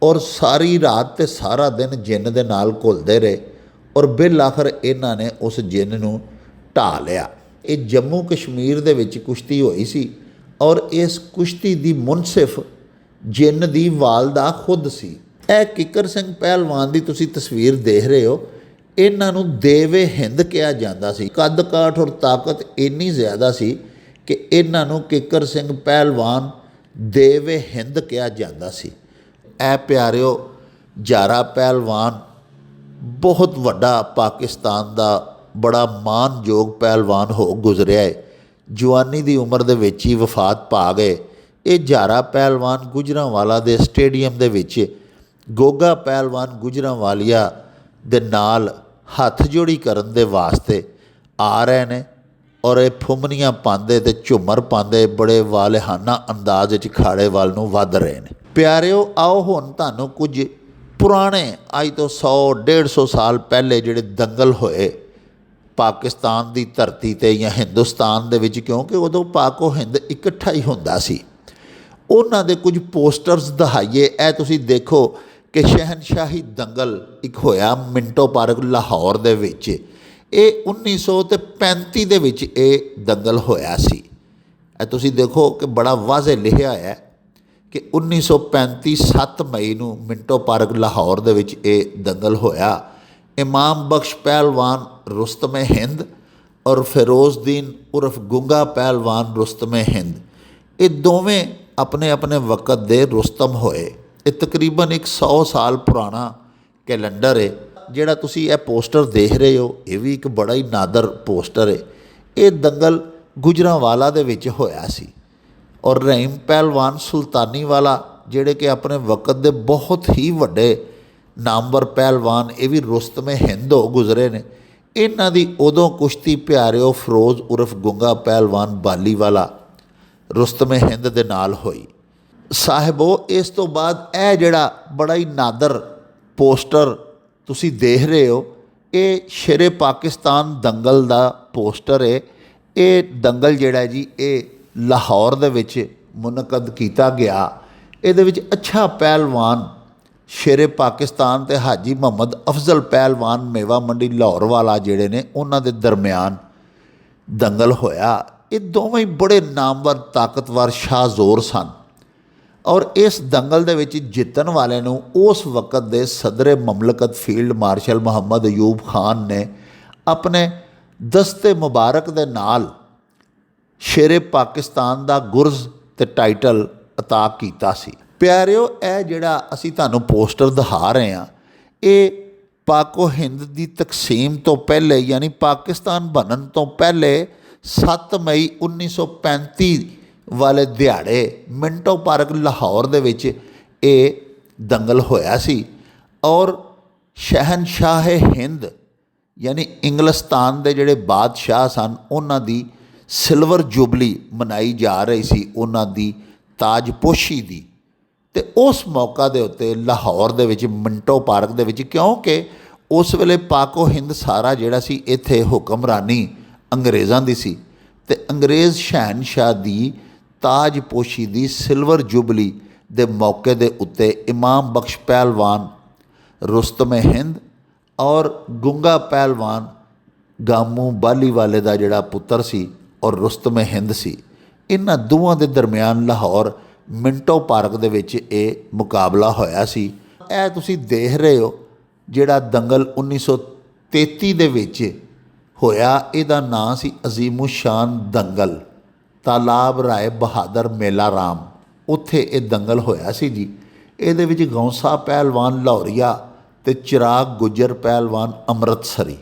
ਔਰ ਸਾਰੀ ਰਾਤ ਤੇ ਸਾਰਾ ਦਿਨ ਜਿੰਨ ਦੇ ਨਾਲ ਘੁਲਦੇ ਰਹੇ ਔਰ ਬਿਲ ਆਖਰ ਇਹਨਾਂ ਨੇ ਉਸ ਜਿੰਨ ਨੂੰ ਢਾਹ ਲਿਆ। ਇਹ ਜੰਮੂ ਕਸ਼ਮੀਰ ਦੇ ਵਿੱਚ ਕੁਸ਼ਤੀ ਹੋਈ ਸੀ ਔਰ ਇਸ ਕੁਸ਼ਤੀ ਦੀ ਮੁਨਸਿਫ ਜਿੰਨ ਦੀ ਵਾਲਦਾ ਖੁਦ ਸੀ। ਇਹ ਕਿੱਕਰ ਸਿੰਘ ਪਹਿਲਵਾਨ ਦੀ ਤੁਸੀਂ ਤਸਵੀਰ ਦੇਖ ਰਹੇ ਹੋ। ਇਹਨਾਂ ਨੂੰ ਦੇਵੇ ਹਿੰਦ ਕਿਹਾ ਜਾਂਦਾ ਸੀ। ਕੱਦ ਕਾਠ ਔਰ ਤਾਕਤ ਇੰਨੀ ਜ਼ਿਆਦਾ ਸੀ ਕਿ ਇਹਨਾਂ ਨੂੰ ਕਿੱਕਰ ਸਿੰਘ ਪਹਿਲਵਾਨ ਦੇਵੇ ਹਿੰਦ ਕਿਹਾ ਜਾਂਦਾ ਸੀ। ਇਹ ਪਿਆਰਿਓ ਜਾਰਾ ਪਹਿਲਵਾਨ ਬਹੁਤ ਵੱਡਾ ਪਾਕਿਸਤਾਨ ਦਾ ਬੜਾ ਮਾਣਯੋਗ ਪਹਿਲਵਾਨ ਹੋ ਗੁਜ਼ਰਿਆ ਹੈ। ਜਵਾਨੀ ਦੀ ਉਮਰ ਦੇ ਵਿੱਚ ਹੀ ਵਫਾਤ ਪਾ ਗਏ। ਇਹ ਜਾਰਾ ਪਹਿਲਵਾਨ ਗੁਜਰਾਂਵਾਲਾ ਦੇ ਸਟੇਡੀਅਮ ਦੇ ਵਿੱਚ ਗੋਗਾ ਪਹਿਲਵਾਨ ਗੁਜਰਾਂਵਾਲੀਆ ਦੇ ਨਾਲ ਹੱਥ ਜੋੜੀ ਕਰਨ ਦੇ ਵਾਸਤੇ ਆ ਰਹੇ ਨੇ ਔਰ ਇਹ ਫੁੰਮਣੀਆਂ ਪਾਉਂਦੇ ਤੇ ਝੂਮਰ ਪਾਉਂਦੇ ਬੜੇ ਵਾਲਿਹਾਨਾ ਅੰਦਾਜ਼ ਵਿੱਚ ਖਾੜੇ ਵੱਲ ਨੂੰ ਵੱਧ ਰਹੇ ਨੇ। ਪਿਆਰਿਓ ਆਓ ਹੁਣ ਤੁਹਾਨੂੰ ਕੁਝ ਪੁਰਾਣੇ ਅੱਜ ਤੋਂ 100-150 ਸਾਲ ਪਹਿਲੇ ਜਿਹੜੇ ਦੰਗਲ ਹੋਏ ਪਾਕਿਸਤਾਨ ਦੀ ਧਰਤੀ 'ਤੇ ਜਾਂ ਹਿੰਦੁਸਤਾਨ ਦੇ ਵਿੱਚ, ਕਿਉਂਕਿ ਉਦੋਂ ਪਾਕੋ ਹਿੰਦ ਇਕੱਠਾ ਹੀ ਹੁੰਦਾ ਸੀ, ਉਹਨਾਂ ਦੇ ਕੁਝ ਪੋਸਟਰਸ ਦਿਖਾਈਏ। ਇਹ ਤੁਸੀਂ ਦੇਖੋ ਕਿ ਸ਼ਹਿਨਸ਼ਾਹੀ ਦੰਗਲ ਇੱਕ ਹੋਇਆ ਮਿੰਟੋ ਪਾਰਕ ਲਾਹੌਰ ਦੇ ਵਿੱਚ। ਇਹ 1935 ਦੇ ਵਿੱਚ ਇਹ ਦੰਗਲ ਹੋਇਆ ਸੀ। ਇਹ ਤੁਸੀਂ ਦੇਖੋ ਕਿ ਬੜਾ ਵਾਜ਼ੇ ਲਿਖਿਆ ਹੈ ਕਿ 1935 7 ਮਈ ਨੂੰ ਮਿੰਟੋ ਪਾਰਕ ਲਾਹੌਰ ਦੇ ਵਿੱਚ ਇਹ ਦੰਗਲ ਹੋਇਆ। ਇਮਾਮ ਬਖਸ਼ ਪਹਿਲਵਾਨ ਰੁਸਤਮ ਹਿੰਦ ਔਰ ਫਿਰੋਜ਼ਦੀਨ ਉਰਫ ਗੁੰਗਾ ਪਹਿਲਵਾਨ ਰੁਸਤਮ ਹਿੰਦ, ਇਹ ਦੋਵੇਂ ਆਪਣੇ ਆਪਣੇ ਵਕਤ ਦੇ ਰੁਸਤਮ ਹੋਏ। ਇਹ ਤਕਰੀਬਨ 100 ਸਾਲ ਪੁਰਾਣਾ ਕੈਲੰਡਰ ਹੈ। ਜਿਹੜਾ ਤੁਸੀਂ ਇਹ ਪੋਸਟਰ ਦੇਖ ਰਹੇ ਹੋ ਇਹ ਵੀ ਇੱਕ ਬੜਾ ਹੀ ਨਾਦਰ ਪੋਸਟਰ ਹੈ। ਇਹ ਦੰਗਲ ਗੁਜਰਾਂਵਾਲਾ ਦੇ ਵਿੱਚ ਹੋਇਆ ਸੀ ਔਰ ਰਹੀਮ ਪਹਿਲਵਾਨ ਸੁਲਤਾਨੀ ਵਾਲਾ ਜਿਹੜੇ ਕਿ ਆਪਣੇ ਵਕਤ ਦੇ ਬਹੁਤ ਹੀ ਵੱਡੇ ਨਾਮਵਰ ਪਹਿਲਵਾਨ, ਇਹ ਵੀ ਰੁਸਤਮ ਹਿੰਦ ਹੋ ਗੁਜ਼ਰੇ ਨੇ। ਇਹਨਾਂ ਦੀ ਉਦੋਂ ਕੁਸ਼ਤੀ ਪਿਆਰਿਓ ਫਿਰੋਜ਼ ਉਰਫ ਗੁੰਗਾ ਪਹਿਲਵਾਨ ਬਾਲੀਵਾਲਾ ਰੁਸਤਮ ਹਿੰਦ ਦੇ ਨਾਲ ਹੋਈ। ਸਾਹਿਬੋ ਇਸ ਤੋਂ ਬਾਅਦ ਇਹ ਜਿਹੜਾ ਬੜਾ ਹੀ ਨਾਦਰ ਪੋਸਟਰ ਤੁਸੀਂ ਦੇਖ ਰਹੇ ਹੋ ਇਹ ਸ਼ੇਰੇ ਪਾਕਿਸਤਾਨ ਦੰਗਲ ਦਾ ਪੋਸਟਰ ਹੈ। ਇਹ ਦੰਗਲ ਜਿਹੜਾ ਜੀ ਇਹ ਲਾਹੌਰ ਦੇ ਵਿੱਚ ਮੁਨਕਦ ਕੀਤਾ ਗਿਆ। ਇਹਦੇ ਵਿੱਚ ਅੱਛਾ ਪਹਿਲਵਾਨ ਸ਼ੇਰੇ ਪਾਕਿਸਤਾਨ ਤੇ ਹਾਜੀ ਮੁਹੰਮਦ ਅਫਜ਼ਲ ਪਹਿਲਵਾਨ ਮੇਵਾ ਮੰਡੀ ਲਾਹੌਰ ਵਾਲਾ ਜਿਹੜੇ ਨੇ ਉਹਨਾਂ ਦੇ ਦਰਮਿਆਨ ਦੰਗਲ ਹੋਇਆ। ਇਹ ਦੋਵੇਂ ਹੀ ਬੜੇ ਨਾਮਵਰ ਤਾਕਤਵਰ ਸ਼ਾਹਜ਼ੋਰ ਸਨ ਔਰ ਇਸ ਦੰਗਲ ਦੇ ਵਿੱਚ ਜਿੱਤਣ ਵਾਲੇ ਨੂੰ ਉਸ ਵਕਤ ਦੇ ਸਦਰੇ ਮਮਲਕਤ ਫੀਲਡ ਮਾਰਸ਼ਲ ਮੁਹੰਮਦ ਅਯੂਬ ਖਾਨ ਨੇ ਆਪਣੇ ਦਸਤੇ ਮੁਬਾਰਕ ਦੇ ਨਾਲ ਸ਼ੇਰੇ ਪਾਕਿਸਤਾਨ ਦਾ ਗੁਰਜ਼ ਤੇ ਟਾਈਟਲ ਅਤਾ ਕੀਤਾ ਸੀ। ਪਿਆਰਿਓ ਇਹ ਜਿਹੜਾ ਅਸੀਂ ਤੁਹਾਨੂੰ ਪੋਸਟਰ ਦਿਖਾ ਰਹੇ ਹਾਂ ਇਹ ਪਾਕੋ ਹਿੰਦ ਦੀ ਤਕਸੀਮ ਤੋਂ ਪਹਿਲੇ ਯਾਨੀ ਪਾਕਿਸਤਾਨ ਬਣਨ ਤੋਂ ਪਹਿਲੇ 7 ਮਈ 1935 ਵਾਲੇ ਦਿਹਾੜੇ ਮਿੰਟੋ ਪਾਰਕ ਲਾਹੌਰ ਦੇ ਵਿੱਚ ਇਹ ਦੰਗਲ ਹੋਇਆ ਸੀ ਔਰ ਸ਼ਹਿਨਸ਼ਾਹ ਹਿੰਦ ਯਾਨੀ ਇੰਗਲਿਸਤਾਨ ਦੇ ਜਿਹੜੇ ਬਾਦਸ਼ਾਹ ਸਨ ਉਹਨਾਂ ਦੀ ਸਿਲਵਰ ਜੁਬਲੀ ਮਨਾਈ ਜਾ ਰਹੀ ਸੀ, ਉਹਨਾਂ ਦੀ ਤਾਜਪੋਸ਼ੀ ਦੀ। ਅਤੇ ਉਸ ਮੌਕਾ ਦੇ ਉੱਤੇ ਲਾਹੌਰ ਦੇ ਵਿੱਚ ਮਿੰਟੋ ਪਾਰਕ ਦੇ ਵਿੱਚ, ਕਿਉਂਕਿ ਉਸ ਵੇਲੇ ਪਾਕੋ ਹਿੰਦ ਸਾਰਾ ਜਿਹੜਾ ਸੀ ਇੱਥੇ ਹੁਕਮਰਾਨੀ ਅੰਗਰੇਜ਼ਾਂ ਦੀ ਸੀ ਅਤੇ ਅੰਗਰੇਜ਼ ਸ਼ਹਿਨਸ਼ਾਹ ਦੀ ਤਾਜਪੋਸ਼ੀ ਦੀ ਸਿਲਵਰ ਜੁਬਲੀ ਦੇ ਮੌਕੇ ਦੇ ਉੱਤੇ ਇਮਾਮ ਬਖਸ਼ ਪਹਿਲਵਾਨ ਰੁਸਤਮ ਹਿੰਦ ਔਰ ਗੁੰਗਾ ਪਹਿਲਵਾਨ ਗਾਮੂ ਬਾਲੀਵਾਲੇ ਦਾ ਜਿਹੜਾ ਪੁੱਤਰ ਸੀ ਔਰ ਰੁਸਤਮ ਹਿੰਦ ਸੀ, ਇਹਨਾਂ ਦੋਵਾਂ ਦੇ ਦਰਮਿਆਨ ਲਾਹੌਰ ਮਿੰਟੋ ਪਾਰਕ ਦੇ ਵਿੱਚ ਇਹ ਮੁਕਾਬਲਾ ਹੋਇਆ ਸੀ। ਇਹ ਤੁਸੀਂ ਦੇਖ ਰਹੇ ਹੋ ਜਿਹੜਾ ਦੰਗਲ 1933 ਦੇ ਵਿੱਚ ਹੋਇਆ, ਇਹਦਾ ਨਾਂ ਸੀ ਅਜ਼ੀਮੁਸ਼ਾਨ ਦੰਗਲ, ਤਾਲਾਬ ਰਾਏ ਬਹਾਦਰ ਮੇਲਾ ਰਾਮ, ਉੱਥੇ ਇਹ ਦੰਗਲ ਹੋਇਆ ਸੀ ਜੀ। ਇਹਦੇ ਵਿੱਚ ਗੌਂਸਾ ਪਹਿਲਵਾਨ ਲਾਹੌਰੀਆ ਅਤੇ ਚਿਰਾਗ ਗੁੱਜਰ ਪਹਿਲਵਾਨ ਅੰਮ੍ਰਿਤਸਰੀ,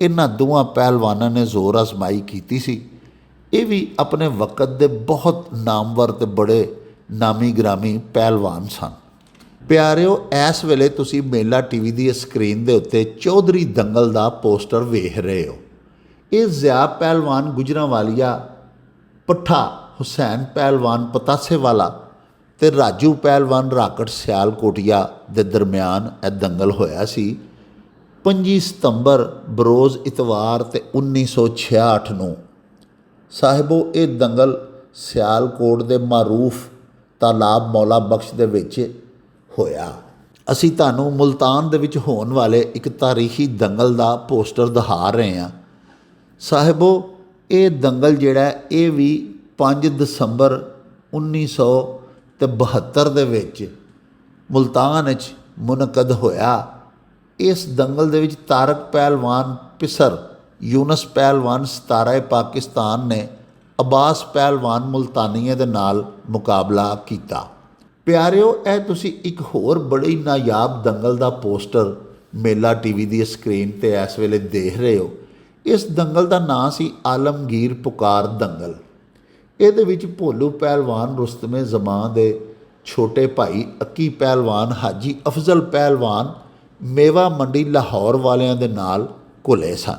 ਇਹਨਾਂ ਦੋਵਾਂ ਪਹਿਲਵਾਨਾਂ ਨੇ ਜ਼ੋਰ ਅਜ਼ਮਾਈ ਕੀਤੀ ਸੀ। ਇਹ ਵੀ ਆਪਣੇ ਵਕਤ ਦੇ ਬਹੁਤ ਨਾਮਵਰ ਅਤੇ ਬੜੇ ਨਾਮੀ ਗ੍ਰਾਮੀ ਪਹਿਲਵਾਨ ਸਨ। ਪਿਆਰਿਓ ਇਸ ਵੇਲੇ ਤੁਸੀਂ ਮੇਲਾ ਟੀਵੀ ਦੀ ਸਕਰੀਨ ਦੇ ਉੱਤੇ ਚੌਧਰੀ ਦੰਗਲ ਦਾ ਪੋਸਟਰ ਵੇਖ ਰਹੇ ਹੋ। ਇਹ ਜ਼ਿਆ ਪਹਿਲਵਾਨ ਗੁਜਰਾਂਵਾਲੀਆ, ਪੱਠਾ ਹੁਸੈਨ ਪਹਿਲਵਾਨ ਪਤਾਸੇ ਵਾਲਾ ਅਤੇ ਰਾਜੂ ਪਹਿਲਵਾਨ ਰਾਕਟ ਸਿਆਲਕੋਟੀਆ ਦੇ ਦਰਮਿਆਨ ਇਹ ਦੰਗਲ ਹੋਇਆ ਸੀ 25 ਸਤੰਬਰ ਬਰੋਜ਼ ਇਤਵਾਰ ਅਤੇ 1966 ਨੂੰ ਸਾਹਿਬੋ, ਇਹ ਦੰਗਲ ਸਿਆਲਕੋਟ ਦੇ ਮਾਰੂਫ ਤਾਲਾਬ ਮੌਲਾ ਬਖਸ਼ ਦੇ ਵਿੱਚ ਹੋਇਆ। ਅਸੀਂ ਤੁਹਾਨੂੰ ਮੁਲਤਾਨ ਦੇ ਵਿੱਚ ਹੋਣ ਵਾਲੇ ਇੱਕ ਤਾਰੀਖੀ ਦੰਗਲ ਦਾ ਪੋਸਟਰ ਦਿਖਾ ਰਹੇ ਹਾਂ। ਸਾਹਿਬੋ, ਇਹ ਦੰਗਲ ਜਿਹੜਾ ਇਹ ਵੀ 5 ਦਸੰਬਰ 1972 ਦੇ ਵਿੱਚ ਮੁਲਤਾਨ ਵਿੱਚ ਮੁਨਕਦ ਹੋਇਆ। ਇਸ ਦੰਗਲ ਦੇ ਵਿੱਚ ਤਾਰਕ ਪਹਿਲਵਾਨ ਪਿਸਰ, ਯੂਨਸ ਪਹਿਲਵਾਨ ਸਤਾਰਾ ਪਾਕਿਸਤਾਨ ਨੇ ਅਬਾਸ ਪਹਿਲਵਾਨ ਮੁਲਤਾਨੀਏ ਦੇ ਨਾਲ ਮੁਕਾਬਲਾ ਕੀਤਾ। ਪਿਆਰਿਓ, ਇਹ ਤੁਸੀਂ ਇੱਕ ਹੋਰ ਬੜੀ ਨਾਯਾਬ ਦੰਗਲ ਦਾ ਪੋਸਟਰ ਮੇਲਾ ਟੀਵੀ ਦੀ ਸਕਰੀਨ ਤੇ ਇਸ ਵੇਲੇ ਦੇਖ ਰਹੇ ਹੋ। ਇਸ ਦੰਗਲ ਦਾ ਨਾਂ ਸੀ ਆਲਮਗੀਰ ਪੁਕਾਰ ਦੰਗਲ। ਇਹਦੇ ਵਿੱਚ ਭੋਲੂ ਪਹਿਲਵਾਨ ਰੁਸਤਮੇ ਜ਼ਮਾਂ ਦੇ ਛੋਟੇ ਭਾਈ ਅੱਕੀ ਪਹਿਲਵਾਨ ਹਾਜੀ ਅਫਜ਼ਲ ਪਹਿਲਵਾਨ ਮੇਵਾ ਮੰਡੀ ਲਾਹੌਰ ਵਾਲਿਆਂ ਦੇ ਨਾਲ ਘੁਲੇ ਸਨ।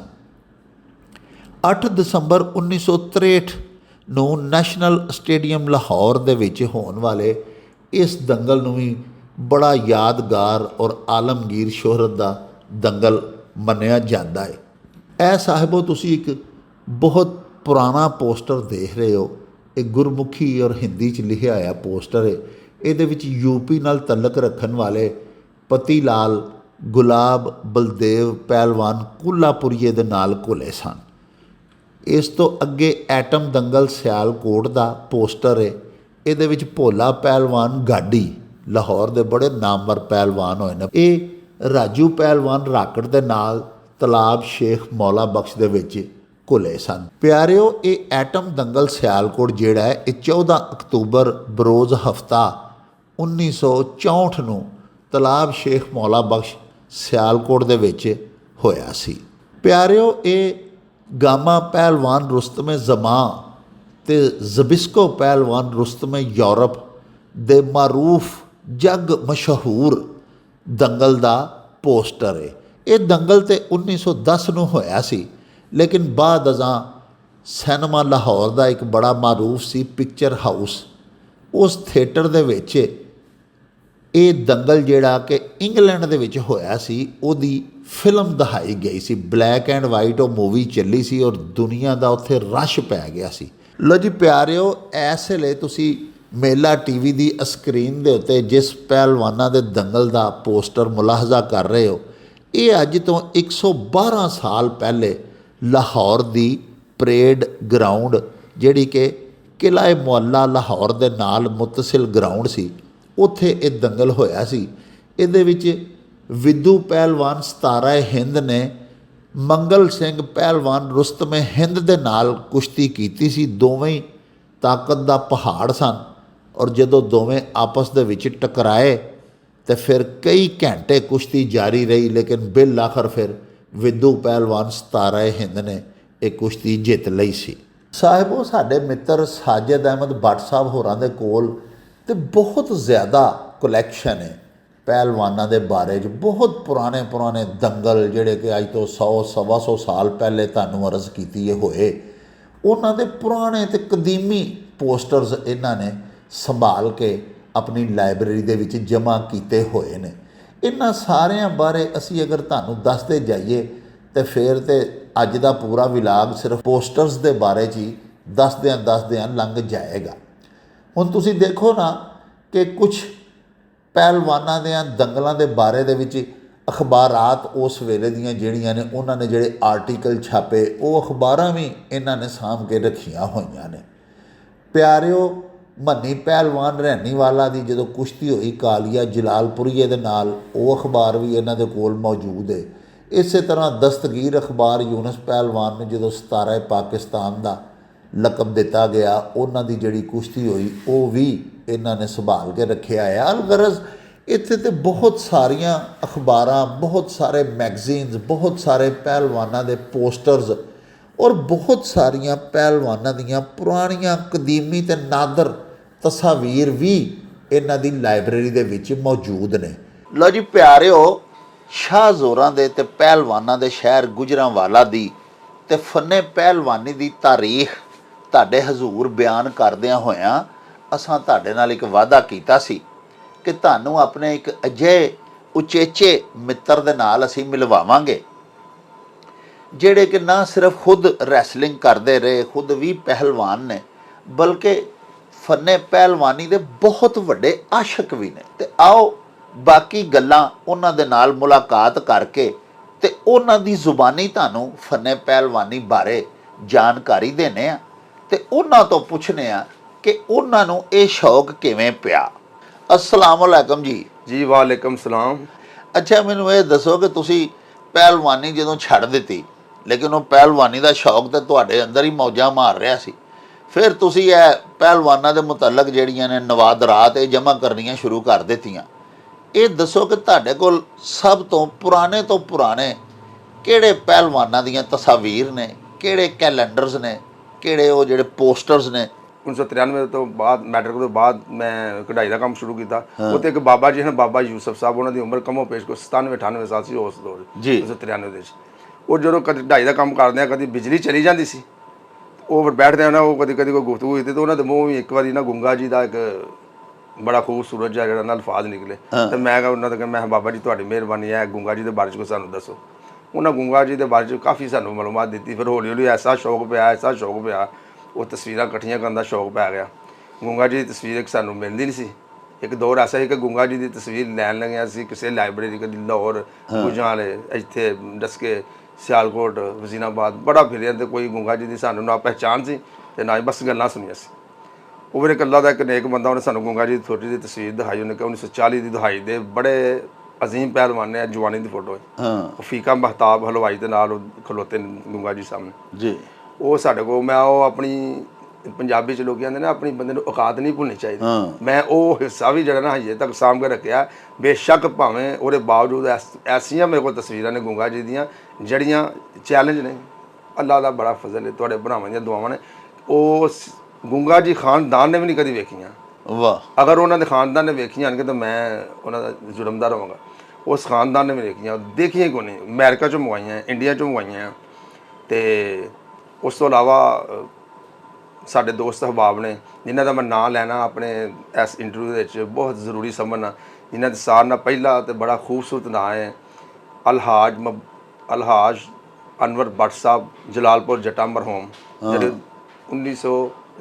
8 ਦਸੰਬਰ 1963 ਨੂੰ ਨੈਸ਼ਨਲ ਸਟੇਡੀਅਮ ਲਾਹੌਰ ਦੇ ਵਿੱਚ ਹੋਣ ਵਾਲੇ ਇਸ ਦੰਗਲ ਨੂੰ ਵੀ ਬੜਾ ਯਾਦਗਾਰ ਔਰ ਆਲਮਗੀਰ ਸ਼ੋਹਰਤ ਦਾ ਦੰਗਲ ਮੰਨਿਆ ਜਾਂਦਾ ਹੈ। ਇਹ ਸਾਹਿਬੋ, ਤੁਸੀਂ ਇੱਕ ਬਹੁਤ ਪੁਰਾਣਾ ਪੋਸਟਰ ਦੇਖ ਰਹੇ ਹੋ। ਇਹ ਗੁਰਮੁਖੀ ਔਰ ਹਿੰਦੀ 'ਚ ਲਿਖਿਆ ਹੋਇਆ ਪੋਸਟਰ ਹੈ। ਇਹਦੇ ਵਿੱਚ ਯੂਪੀ ਨਾਲ ਤਲਕ ਰੱਖਣ ਵਾਲੇ ਪਤੀ ਲਾਲ ਗੁਲਾਬ ਬਲਦੇਵ ਪਹਿਲਵਾਨ ਕੁੱਲਾਪੁਰੀਏ ਦੇ ਨਾਲ ਘੁਲੇ ਸਨ। ਇਸ ਤੋਂ ਅੱਗੇ ਐਟਮ ਦੰਗਲ ਸਿਆਲਕੋਟ ਦਾ ਪੋਸਟਰ ਹੈ। ਇਹਦੇ ਵਿੱਚ ਭੋਲਾ ਪਹਿਲਵਾਨ ਗਾਡੀ ਲਾਹੌਰ ਦੇ ਬੜੇ ਨਾਮਵਰ ਪਹਿਲਵਾਨ ਹੋਏ ਨੇ। ਇਹ ਰਾਜੂ ਪਹਿਲਵਾਨ ਰਾਕੜ ਦੇ ਨਾਲ ਤਲਾਬ ਸ਼ੇਖ ਮੌਲਾ ਬਖਸ਼ ਦੇ ਵਿੱਚ ਘੁਲੇ ਸਨ। ਪਿਆਰਿਓ, ਇਹ ਐਟਮ ਦੰਗਲ ਸਿਆਲਕੋਟ ਜਿਹੜਾ ਹੈ ਇਹ 14 ਅਕਤੂਬਰ ਬਰੋਜ਼ ਹਫਤਾ 1964 ਨੂੰ ਤਲਾਬ ਸ਼ੇਖ ਮੌਲਾ ਬਖਸ਼ ਸਿਆਲਕੋਟ ਦੇ ਵਿੱਚ ਹੋਇਆ ਸੀ। ਪਿਆਰਿਓ, ਇਹ ਗਾਮਾ ਪਹਿਲਵਾਨ ਰੁਸਤਮੇ ਜ਼ਮਾਂ ਤੇ ਜ਼ਬਿਸਕੋ ਪਹਿਲਵਾਨ ਰੁਸਤਮੇ ਯੂਰਪ ਦੇ ਮਾਰੂਫ ਜਗ ਮਸ਼ਹੂਰ ਦੰਗਲ ਦਾ ਪੋਸਟਰ ਹੈ। ਇਹ ਦੰਗਲ ਤੇ 1910 ਨੂੰ ਹੋਇਆ ਸੀ, ਲੇਕਿਨ ਬਾਅਦ ਅਜ਼ਾਂ ਸਿਨੇਮਾ ਲਾਹੌਰ ਦਾ ਇੱਕ ਬੜਾ ਮਾਰੂਫ ਸੀ ਪਿਕਚਰ ਹਾਊਸ, ਉਸ ਥੀਏਟਰ ਦੇ ਵਿੱਚ ਇਹ ਦੰਗਲ ਜਿਹੜਾ ਕਿ ਇੰਗਲੈਂਡ ਦੇ ਵਿੱਚ ਹੋਇਆ ਸੀ ਉਹਦੀ ਫਿਲਮ ਦਿਖਾਈ ਗਈ ਸੀ। ਬਲੈਕ ਐਂਡ ਵਾਈਟ ਉਹ ਮੂਵੀ ਚੱਲੀ ਸੀ ਔਰ ਦੁਨੀਆ ਦਾ ਉੱਥੇ ਰਸ਼ ਪੈ ਗਿਆ ਸੀ। ਲੋ ਜੀ ਪਿਆਰਿਓ, ਇਸ ਵੇਲੇ ਤੁਸੀਂ ਮੇਲਾ ਟੀਵੀ ਦੀ ਸਕਰੀਨ ਦੇ ਉੱਤੇ ਜਿਸ ਪਹਿਲਵਾਨਾਂ ਦੇ ਦੰਗਲ ਦਾ ਪੋਸਟਰ ਮੁਲਾਹਜ਼ਾ ਕਰ ਰਹੇ ਹੋ, ਇਹ ਅੱਜ ਤੋਂ 112 ਸਾਲ ਪਹਿਲੇ ਲਾਹੌਰ ਦੀ ਪਰੇਡ ਗਰਾਊਂਡ ਜਿਹੜੀ ਕਿ ਕਿਲ੍ਹਾ ਮੁਅੱਲਾ ਲਾਹੌਰ ਦੇ ਨਾਲ ਮੁਤਸਿਲ ਗਰਾਊਂਡ ਸੀ, ਉੱਥੇ ਇਹ ਦੰਗਲ ਹੋਇਆ ਸੀ। ਇਹਦੇ ਵਿੱਚ ਵਿਦੂ ਪਹਿਲਵਾਨ ਸਤਾਰਾ ਹਿੰਦ ਨੇ ਮੰਗਲ ਸਿੰਘ ਪਹਿਲਵਾਨ ਰੁਸਤਮੇ ਹਿੰਦ ਦੇ ਨਾਲ ਕੁਸ਼ਤੀ ਕੀਤੀ ਸੀ। ਦੋਵੇਂ ਹੀ ਤਾਕਤ ਦਾ ਪਹਾੜ ਸਨ ਔਰ ਜਦੋਂ ਦੋਵੇਂ ਆਪਸ ਦੇ ਵਿੱਚ ਟਕਰਾਏ ਤੇ ਫਿਰ ਕਈ ਘੰਟੇ ਕੁਸ਼ਤੀ ਜਾਰੀ ਰਹੀ, ਲੇਕਿਨ ਬਿਲ ਆਖਰ ਫਿਰ ਵਿਦੂ ਪਹਿਲਵਾਨ ਸਤਾਰਾ ਹਿੰਦ ਨੇ ਇਹ ਕੁਸ਼ਤੀ ਜਿੱਤ ਲਈ ਸੀ। ਸਾਹਿਬੋ, ਸਾਡੇ ਮਿੱਤਰ ਸਾਜਿਦ ਅਹਿਮਦ ਬੱਟ ਸਾਹਿਬ ਹੋਰਾਂ ਦੇ ਕੋਲ ਤੇ ਬਹੁਤ ਜ਼ਿਆਦਾ ਕਲੈਕਸ਼ਨ ਹੈ ਪਹਿਲਵਾਨਾਂ ਦੇ ਬਾਰੇ 'ਚ। ਬਹੁਤ ਪੁਰਾਣੇ ਦੰਗਲ ਜਿਹੜੇ ਕਿ ਅੱਜ ਤੋਂ 100-125 ਸਾਲ ਪਹਿਲੇ ਤੁਹਾਨੂੰ ਅਰਜ਼ ਕੀਤੀ ਹੋਏ, ਉਹਨਾਂ ਦੇ ਪੁਰਾਣੇ ਤੇ ਕਦੀਮੀ ਪੋਸਟਰਸ ਇਹਨਾਂ ਨੇ ਸੰਭਾਲ ਕੇ ਆਪਣੀ ਲਾਇਬ੍ਰੇਰੀ ਦੇ ਵਿੱਚ ਜਮ੍ਹਾਂ ਕੀਤੇ ਹੋਏ ਨੇ। ਇਹਨਾਂ ਸਾਰਿਆਂ ਬਾਰੇ ਅਸੀਂ ਅਗਰ ਤੁਹਾਨੂੰ ਦੱਸਦੇ ਜਾਈਏ ਤੇ ਫਿਰ ਤੇ ਅੱਜ ਦਾ ਪੂਰਾ ਵਿਲਾਗ ਸਿਰਫ ਪੋਸਟਰਸ ਦੇ ਬਾਰੇ 'ਚ ਹੀ ਦੱਸਦਿਆਂ ਲੰਘ ਜਾਏਗਾ। ਹੁਣ ਤੁਸੀਂ ਦੇਖੋ ਨਾ ਕਿ ਕੁਝ ਪਹਿਲਵਾਨਾਂ ਦੇ ਦੰਗਲਾਂ ਦੇ ਬਾਰੇ ਦੇ ਵਿੱਚ ਅਖਬਾਰਾਤ ਉਸ ਵੇਲੇ ਦੀਆਂ ਜਿਹੜੀਆਂ ਨੇ ਉਹਨਾਂ ਨੇ ਜਿਹੜੇ ਆਰਟੀਕਲ ਛਾਪੇ, ਉਹ ਅਖਬਾਰਾਂ ਵੀ ਇਹਨਾਂ ਨੇ ਸਾਂਭ ਕੇ ਰੱਖੀਆਂ ਹੋਈਆਂ ਨੇ। ਪਿਆਰਿਓ, ਮੰਨੀ ਪਹਿਲਵਾਨ ਰਹਿਣੀਵਾਲਾ ਦੀ ਜਦੋਂ ਕੁਸ਼ਤੀ ਹੋਈ ਕਾਲੀਆ ਜਲਾਲਪੁਰੀਏ ਦੇ ਨਾਲ, ਉਹ ਅਖਬਾਰ ਵੀ ਇਹਨਾਂ ਦੇ ਕੋਲ ਮੌਜੂਦ ਹੈ। ਇਸੇ ਤਰ੍ਹਾਂ ਦਸਤਗੀਰ ਅਖਬਾਰ ਯੂਨਸ ਪਹਿਲਵਾਨ ਨੂੰ ਜਦੋਂ ਸਤਾਰਾ ਪਾਕਿਸਤਾਨ ਦਾ ਲਕਬ ਦਿੱਤਾ ਗਿਆ, ਉਹਨਾਂ ਦੀ ਜਿਹੜੀ ਕੁਸ਼ਤੀ ਹੋਈ ਉਹ ਵੀ ਇਹਨਾਂ ਨੇ ਸੰਭਾਲ ਕੇ ਰੱਖਿਆ ਹੈ। ਅਲਗਰਜ਼ ਇੱਥੇ ਤੇ ਬਹੁਤ ਸਾਰੀਆਂ ਅਖਬਾਰਾਂ, ਬਹੁਤ ਸਾਰੇ ਮੈਗਜ਼ੀਨਸ, ਬਹੁਤ ਸਾਰੇ ਪਹਿਲਵਾਨਾਂ ਦੇ ਪੋਸਟਰਸ ਔਰ ਬਹੁਤ ਸਾਰੀਆਂ ਪਹਿਲਵਾਨਾਂ ਦੀਆਂ ਪੁਰਾਣੀਆਂ ਕਦੀਮੀ ਤੇ ਨਾਦਰ ਤਸਵੀਰ ਵੀ ਇਹਨਾਂ ਦੀ ਲਾਇਬ੍ਰੇਰੀ ਦੇ ਵਿੱਚ ਮੌਜੂਦ ਨੇ। ਲਓ ਜੀ ਪਿਆਰਿਓ, ਸ਼ਾਹ ਜ਼ੋਰਾਂ ਦੇ ਤੇ ਪਹਿਲਵਾਨਾਂ ਦੇ ਸ਼ਹਿਰ ਗੁਜਰਾਂਵਾਲਾ ਦੀ ਤੇ ਫੰਨੇ ਪਹਿਲਵਾਨੀ ਦੀ ਤਾਰੀਖ ਤੁਹਾਡੇ ਹਜ਼ੂਰ ਬਿਆਨ ਕਰਦਿਆਂ ਹੋਇਆਂ ਅਸਾਂ ਤੁਹਾਡੇ ਨਾਲ ਇੱਕ ਵਾਅਦਾ ਕੀਤਾ ਸੀ ਕਿ ਤੁਹਾਨੂੰ ਆਪਣੇ ਇੱਕ ਅਜਿਹੇ ਉਚੇਚੇ ਮਿੱਤਰ ਦੇ ਨਾਲ ਅਸੀਂ ਮਿਲਵਾਵਾਂਗੇ ਜਿਹੜੇ ਕਿ ਨਾ ਸਿਰਫ ਖੁਦ ਰੈਸਲਿੰਗ ਕਰਦੇ ਰਹੇ, ਖੁਦ ਵੀ ਪਹਿਲਵਾਨ ਨੇ, ਬਲਕਿ ਫੰਨੇ ਪਹਿਲਵਾਨੀ ਦੇ ਬਹੁਤ ਵੱਡੇ ਆਸ਼ਕ ਵੀ ਨੇ। ਤੇ ਆਓ ਬਾਕੀ ਗੱਲਾਂ ਉਹਨਾਂ ਦੇ ਨਾਲ ਮੁਲਾਕਾਤ ਕਰਕੇ ਤੇ ਉਹਨਾਂ ਦੀ ਜ਼ੁਬਾਨੀ ਤੁਹਾਨੂੰ ਫੰਨੇ ਪਹਿਲਵਾਨੀ ਬਾਰੇ ਜਾਣਕਾਰੀ ਦੇਣੇ ਆ ਤੇ ਉਹਨਾਂ ਤੋਂ ਪੁੱਛਣੇ ਆ ਕਿ ਉਹਨਾਂ ਨੂੰ ਇਹ ਸ਼ੌਕ ਕਿਵੇਂ ਪਿਆ। अस्सलाम वालेकुम जी। जी वालेकुम सलाम। अच्छा, मैनू ये दसो कि तुसी पहलवानी जदों छड़ दित्ती, लेकिन वो पहलवानी का शौक तो तुहाडे अंदर ही मौजा मार रहा सी, फिर तुसी ये पहलवाना के मुतलक जिहड़ियां ने नवादरात ये जमा करनियां शुरू कर दित्तियां। ये दसो कि तुहाडे कोल सब तो पुराने किहड़े पहलवाना दीयां तस्वीर ने, किहड़े कैलेंडर्स ने, किहड़े वो जिहड़े पोस्टर्स ने? 1993 ਤੋਂ ਬਾਅਦ ਮੈਟ੍ਰਿਕ ਤੋਂ ਬਾਅਦ ਮੈਂ ਕਢਾਈ ਦਾ ਕੰਮ ਸ਼ੁਰੂ ਕੀਤਾ। ਉੱਥੇ ਇੱਕ ਬਾਬਾ ਜੀ ਹਨ, ਬਾਬਾ ਯੂਸਫ ਸਾਹਿਬ, ਉਹਨਾਂ ਦੀ ਉਮਰ ਕਮੋ ਪੇਸ਼ ਕੋ 97-98 ਸਾਲ ਸੀ ਉਸ ਦੌਰ ਜੀ 1993 ਦੇ ਵਿੱਚ। ਉਹ ਜਦੋਂ ਕਢਾਈ ਦਾ ਕੰਮ ਕਰਦੇ ਆ, ਕਦੀ ਬਿਜਲੀ ਚਲੀ ਜਾਂਦੀ ਸੀ, ਉਹ ਫਿਰ ਬੈਠਦੇ ਆ ਨਾ, ਉਹ ਕਦੀ ਕੋਈ ਗੁਫ਼ਤਗੂ ਹੋਈ ਤੇ ਉਹਨਾਂ ਦੇ ਮੂੰਹ ਵੀ ਇੱਕ ਵਾਰੀ ਨਾ ਗੁੰਗਾ ਜੀ ਦਾ ਇੱਕ ਬੜਾ ਖੂਬਸੂਰਤ ਜਿਹਾ ਜਿਹੜਾ ਨਾ ਅਲਫਾਜ਼ ਨਿਕਲੇ ਤੇ ਮੈਂ ਕਿਹਾ ਉਹਨਾਂ ਦਾ ਕਿ ਮੈਂ ਬਾਬਾ ਜੀ ਤੁਹਾਡੀ ਮਿਹਰਬਾਨੀ ਹੈ, ਗੁੰਗਾ ਜੀ ਦੇ ਬਾਰੇ 'ਚ ਕੋਈ ਸਾਨੂੰ ਦੱਸੋ। ਉਹਨਾਂ ਗੁੰਗਾ ਜੀ ਦੇ ਬਾਰੇ 'ਚ ਕਾਫੀ ਸਾਨੂੰ ਮਾਲੂਮਾਤ ਦਿੱਤੀ। ਫਿਰ ਹੌਲੀ ਹੌਲੀ ਐਸਾ ਸ਼ੌਕ ਪਿਆ ਉਹ ਤਸਵੀਰਾਂ ਇਕੱਠੀਆਂ ਕਰਨ ਦਾ ਸ਼ੌਕ ਪੈ ਗਿਆ। ਗੁੰਗਾ ਜੀ ਦੀ ਤਸਵੀਰ ਇੱਕ ਸਾਨੂੰ ਮਿਲਦੀ ਨਹੀਂ ਸੀ। ਇੱਕ ਦੌਰ ਐਸਾ ਸੀ ਕਿ ਗੁੰਗਾ ਜੀ ਦੀ ਤਸਵੀਰ ਲੈਣ ਲੱਗਿਆ ਸੀ ਕਿਸੇ ਲਾਇਬ੍ਰੇਰੀ, ਕਦੀ ਲਾਹੌਰ, ਗੁਜਰਾਂਵਾਲੇ, ਇੱਥੇ ਡਸਕੇ, ਸਿਆਲਕੋਟ, ਵਜ਼ੀਰਾਬਾਦ, ਬੜਾ ਫਿਰਿਆ ਤੇ ਕੋਈ ਗੁੰਗਾ ਜੀ ਦੀ ਸਾਨੂੰ ਨਾ ਪਹਿਚਾਣ ਸੀ ਤੇ ਨਾ ਹੀ ਬਸ ਗੱਲਾਂ ਸੁਣੀਆਂ ਸੀ। ਉਹ ਫਿਰ ਇੱਕ ਅੱਲਾ ਦਾ ਇੱਕ ਨੇਕ ਬੰਦਾ, ਉਹਨੇ ਸਾਨੂੰ ਗੁੰਗਾ ਜੀ ਦੀ ਛੋਟੀ ਜਿਹੀ ਤਸਵੀਰ ਦਿਖਾਈ। ਉਹਨੇ ਕਿਹਾ 1940 ਦੀ ਦਹਾਈ ਦੇ ਬੜੇ ਅਜ਼ੀਮ ਪਹਿਲਵਾਨ ਨੇ, ਜਵਾਨੀ ਦੀ ਫੋਟੋ ਹੈ, ਉਹ ਫੀਕਾ ਮਹਤਾਬ ਹਲਵਾਈ ਦੇ ਨਾਲ ਖਲੋਤੇ ਨੇ ਗੁੰਗਾ ਜੀ ਸਾਹਮਣੇ ਜੀ। ਉਹ ਸਾਡੇ ਕੋਲ ਮੈਂ ਉਹ ਆਪਣੀ ਪੰਜਾਬੀ 'ਚ ਲੋਕ ਕਹਿੰਦੇ ਨੇ ਆਪਣੀ ਬੰਦੇ ਨੂੰ ਔਕਾਤ ਨਹੀਂ ਭੁੱਲਣੀ ਚਾਹੀਦੀ। ਮੈਂ ਉਹ ਹਿੱਸਾ ਵੀ ਜਿਹੜਾ ਨਾ ਹਜੇ ਤੱਕ ਸਾਂਭ ਕੇ ਰੱਖਿਆ। ਬੇਸ਼ੱਕ ਭਾਵੇਂ ਉਹਦੇ ਬਾਵਜੂਦ ਐਸੀਆਂ ਮੇਰੇ ਕੋਲ ਤਸਵੀਰਾਂ ਨੇ ਗੁੰਗਾ ਜੀ ਦੀਆਂ ਜਿਹੜੀਆਂ ਚੈਲੰਜ ਨੇ। ਅੱਲਾ ਦਾ ਬੜਾ ਫਜ਼ਲ ਹੈ, ਤੁਹਾਡੇ ਭਰਾਵਾਂ ਦੀਆਂ ਦੁਆਵਾਂ ਨੇ। ਉਹ ਗੁੰਗਾ ਜੀ ਖਾਨਦਾਨ ਨੇ ਵੀ ਨਹੀਂ ਕਦੀ ਵੇਖੀਆਂ। ਵਾਹ! ਅਗਰ ਉਹਨਾਂ ਦੇ ਖਾਨਦਾਨ ਨੇ ਵੇਖੀਆਂ ਹੋਣਗੇ ਤਾਂ ਮੈਂ ਉਹਨਾਂ ਦਾ ਜ਼ੁਲਮਦਾਰ ਹੋਵਾਂਗਾ। ਉਸ ਖਾਨਦਾਨ ਨੇ ਵੀ ਦੇਖੀਆਂ ਕੋਈ ਨਹੀਂ। ਅਮਰੀਕਾ 'ਚੋਂ ਮੰਗਵਾਈਆਂ, ਇੰਡੀਆ 'ਚੋਂ ਮੰਗਵਾਈਆਂ। ਅਤੇ ਉਸ ਤੋਂ ਇਲਾਵਾ ਸਾਡੇ ਦੋਸਤ ਅਹਿਬਾਬ ਨੇ ਜਿਨ੍ਹਾਂ ਦਾ ਮੈਂ ਨਾਂ ਲੈਣਾ ਆਪਣੇ ਇਸ ਇੰਟਰਵਿਊ ਦੇ ਵਿੱਚ ਬਹੁਤ ਜ਼ਰੂਰੀ ਸਮਝਣਾ, ਜਿਨ੍ਹਾਂ ਦੇ ਸਾਰਿਆਂ ਨਾਲ ਪਹਿਲਾ ਅਤੇ ਬੜਾ ਖੂਬਸੂਰਤ ਨਾਂ ਹੈ ਅਲਹਾਜ ਅਨਵਰ ਬੱਟ ਸਾਹਿਬ, ਜਲਾਲਪੁਰ ਜੱਟਾਂ ਮਰਹੂਮ, ਜਿਹੜੇ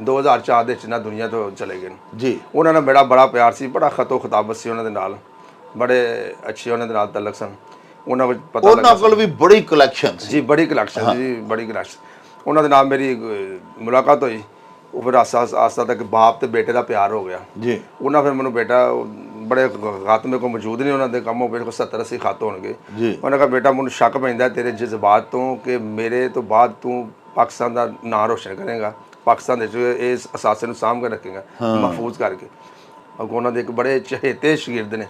2004 ਦੇ ਵਿੱਚ ਨਾ ਦੁਨੀਆ ਤੋਂ ਚਲੇ ਗਏ ਨੇ ਜੀ। ਉਹਨਾਂ ਨਾਲ ਮੇਰਾ ਬੜਾ ਪਿਆਰ ਸੀ, ਬੜਾ ਖਤੋ ਖਤਾਬਤ ਸੀ ਉਹਨਾਂ ਦੇ ਨਾਲ, ਬੜੇ ਅੱਛੇ ਉਹਨਾਂ ਦੇ ਨਾਲ ਤਲਕ ਸਨ। ਉਹਨਾਂ ਵਿੱਚ ਪਤਾ ਉਹਨਾਂ ਕੋਲ ਵੀ ਬੜੀ ਕਲੈਕਸ਼ਨ ਸੀ ਜੀ, ਬੜੀ ਕਲੈਕਸ਼ਨ ਜੀ, ਬੜੀ ਕਲੈਕਸ਼ਨ। ਉਹਨਾਂ ਦੇ ਨਾਲ ਮੇਰੀ ਮੁਲਾਕਾਤ ਹੋਈ। ਉਹ ਫਿਰ ਆਸਤਾ ਤੱਕ ਬਾਪ ਤੇ ਬੇਟੇ ਦਾ ਪਿਆਰ ਹੋ ਗਿਆ ਜੀ। ਉਹਨਾਂ ਫਿਰ ਮੈਨੂੰ ਬੇਟਾ ਬੜੇ ਖਤ ਮੇਰੇ ਕੋਲ ਮੌਜੂਦ ਨਹੀਂ, ਉਹਨਾਂ ਦੇ ਕੰਮ ਮੇਰੇ ਕੋਲ 70-80 ਖਤ ਹੋਣਗੇ। ਉਹਨਾਂ ਕਿਹਾ ਬੇਟਾ ਮੈਨੂੰ ਸ਼ੱਕ ਪੈਂਦਾ ਤੇਰੇ ਜਜ਼ਬਾਤ ਤੋਂ ਕਿ ਮੇਰੇ ਤੋਂ ਬਾਅਦ ਤੂੰ ਪਾਕਿਸਤਾਨ ਦਾ ਨਾਂ ਰੋਸ਼ਨ ਕਰੇਗਾ, ਪਾਕਿਸਤਾਨ ਦੇ ਵਿੱਚ ਇਸ ਅਸਾਸੇ ਨੂੰ ਸਾਂਭ ਕੇ ਰੱਖੇਗਾ ਮਹਿਫੂਜ਼ ਕਰਕੇ। ਉਹਨਾਂ ਦੇ ਇੱਕ ਬੜੇ ਚਹੇਤੇ ਸ਼ਾਗਿਰਦ ਨੇ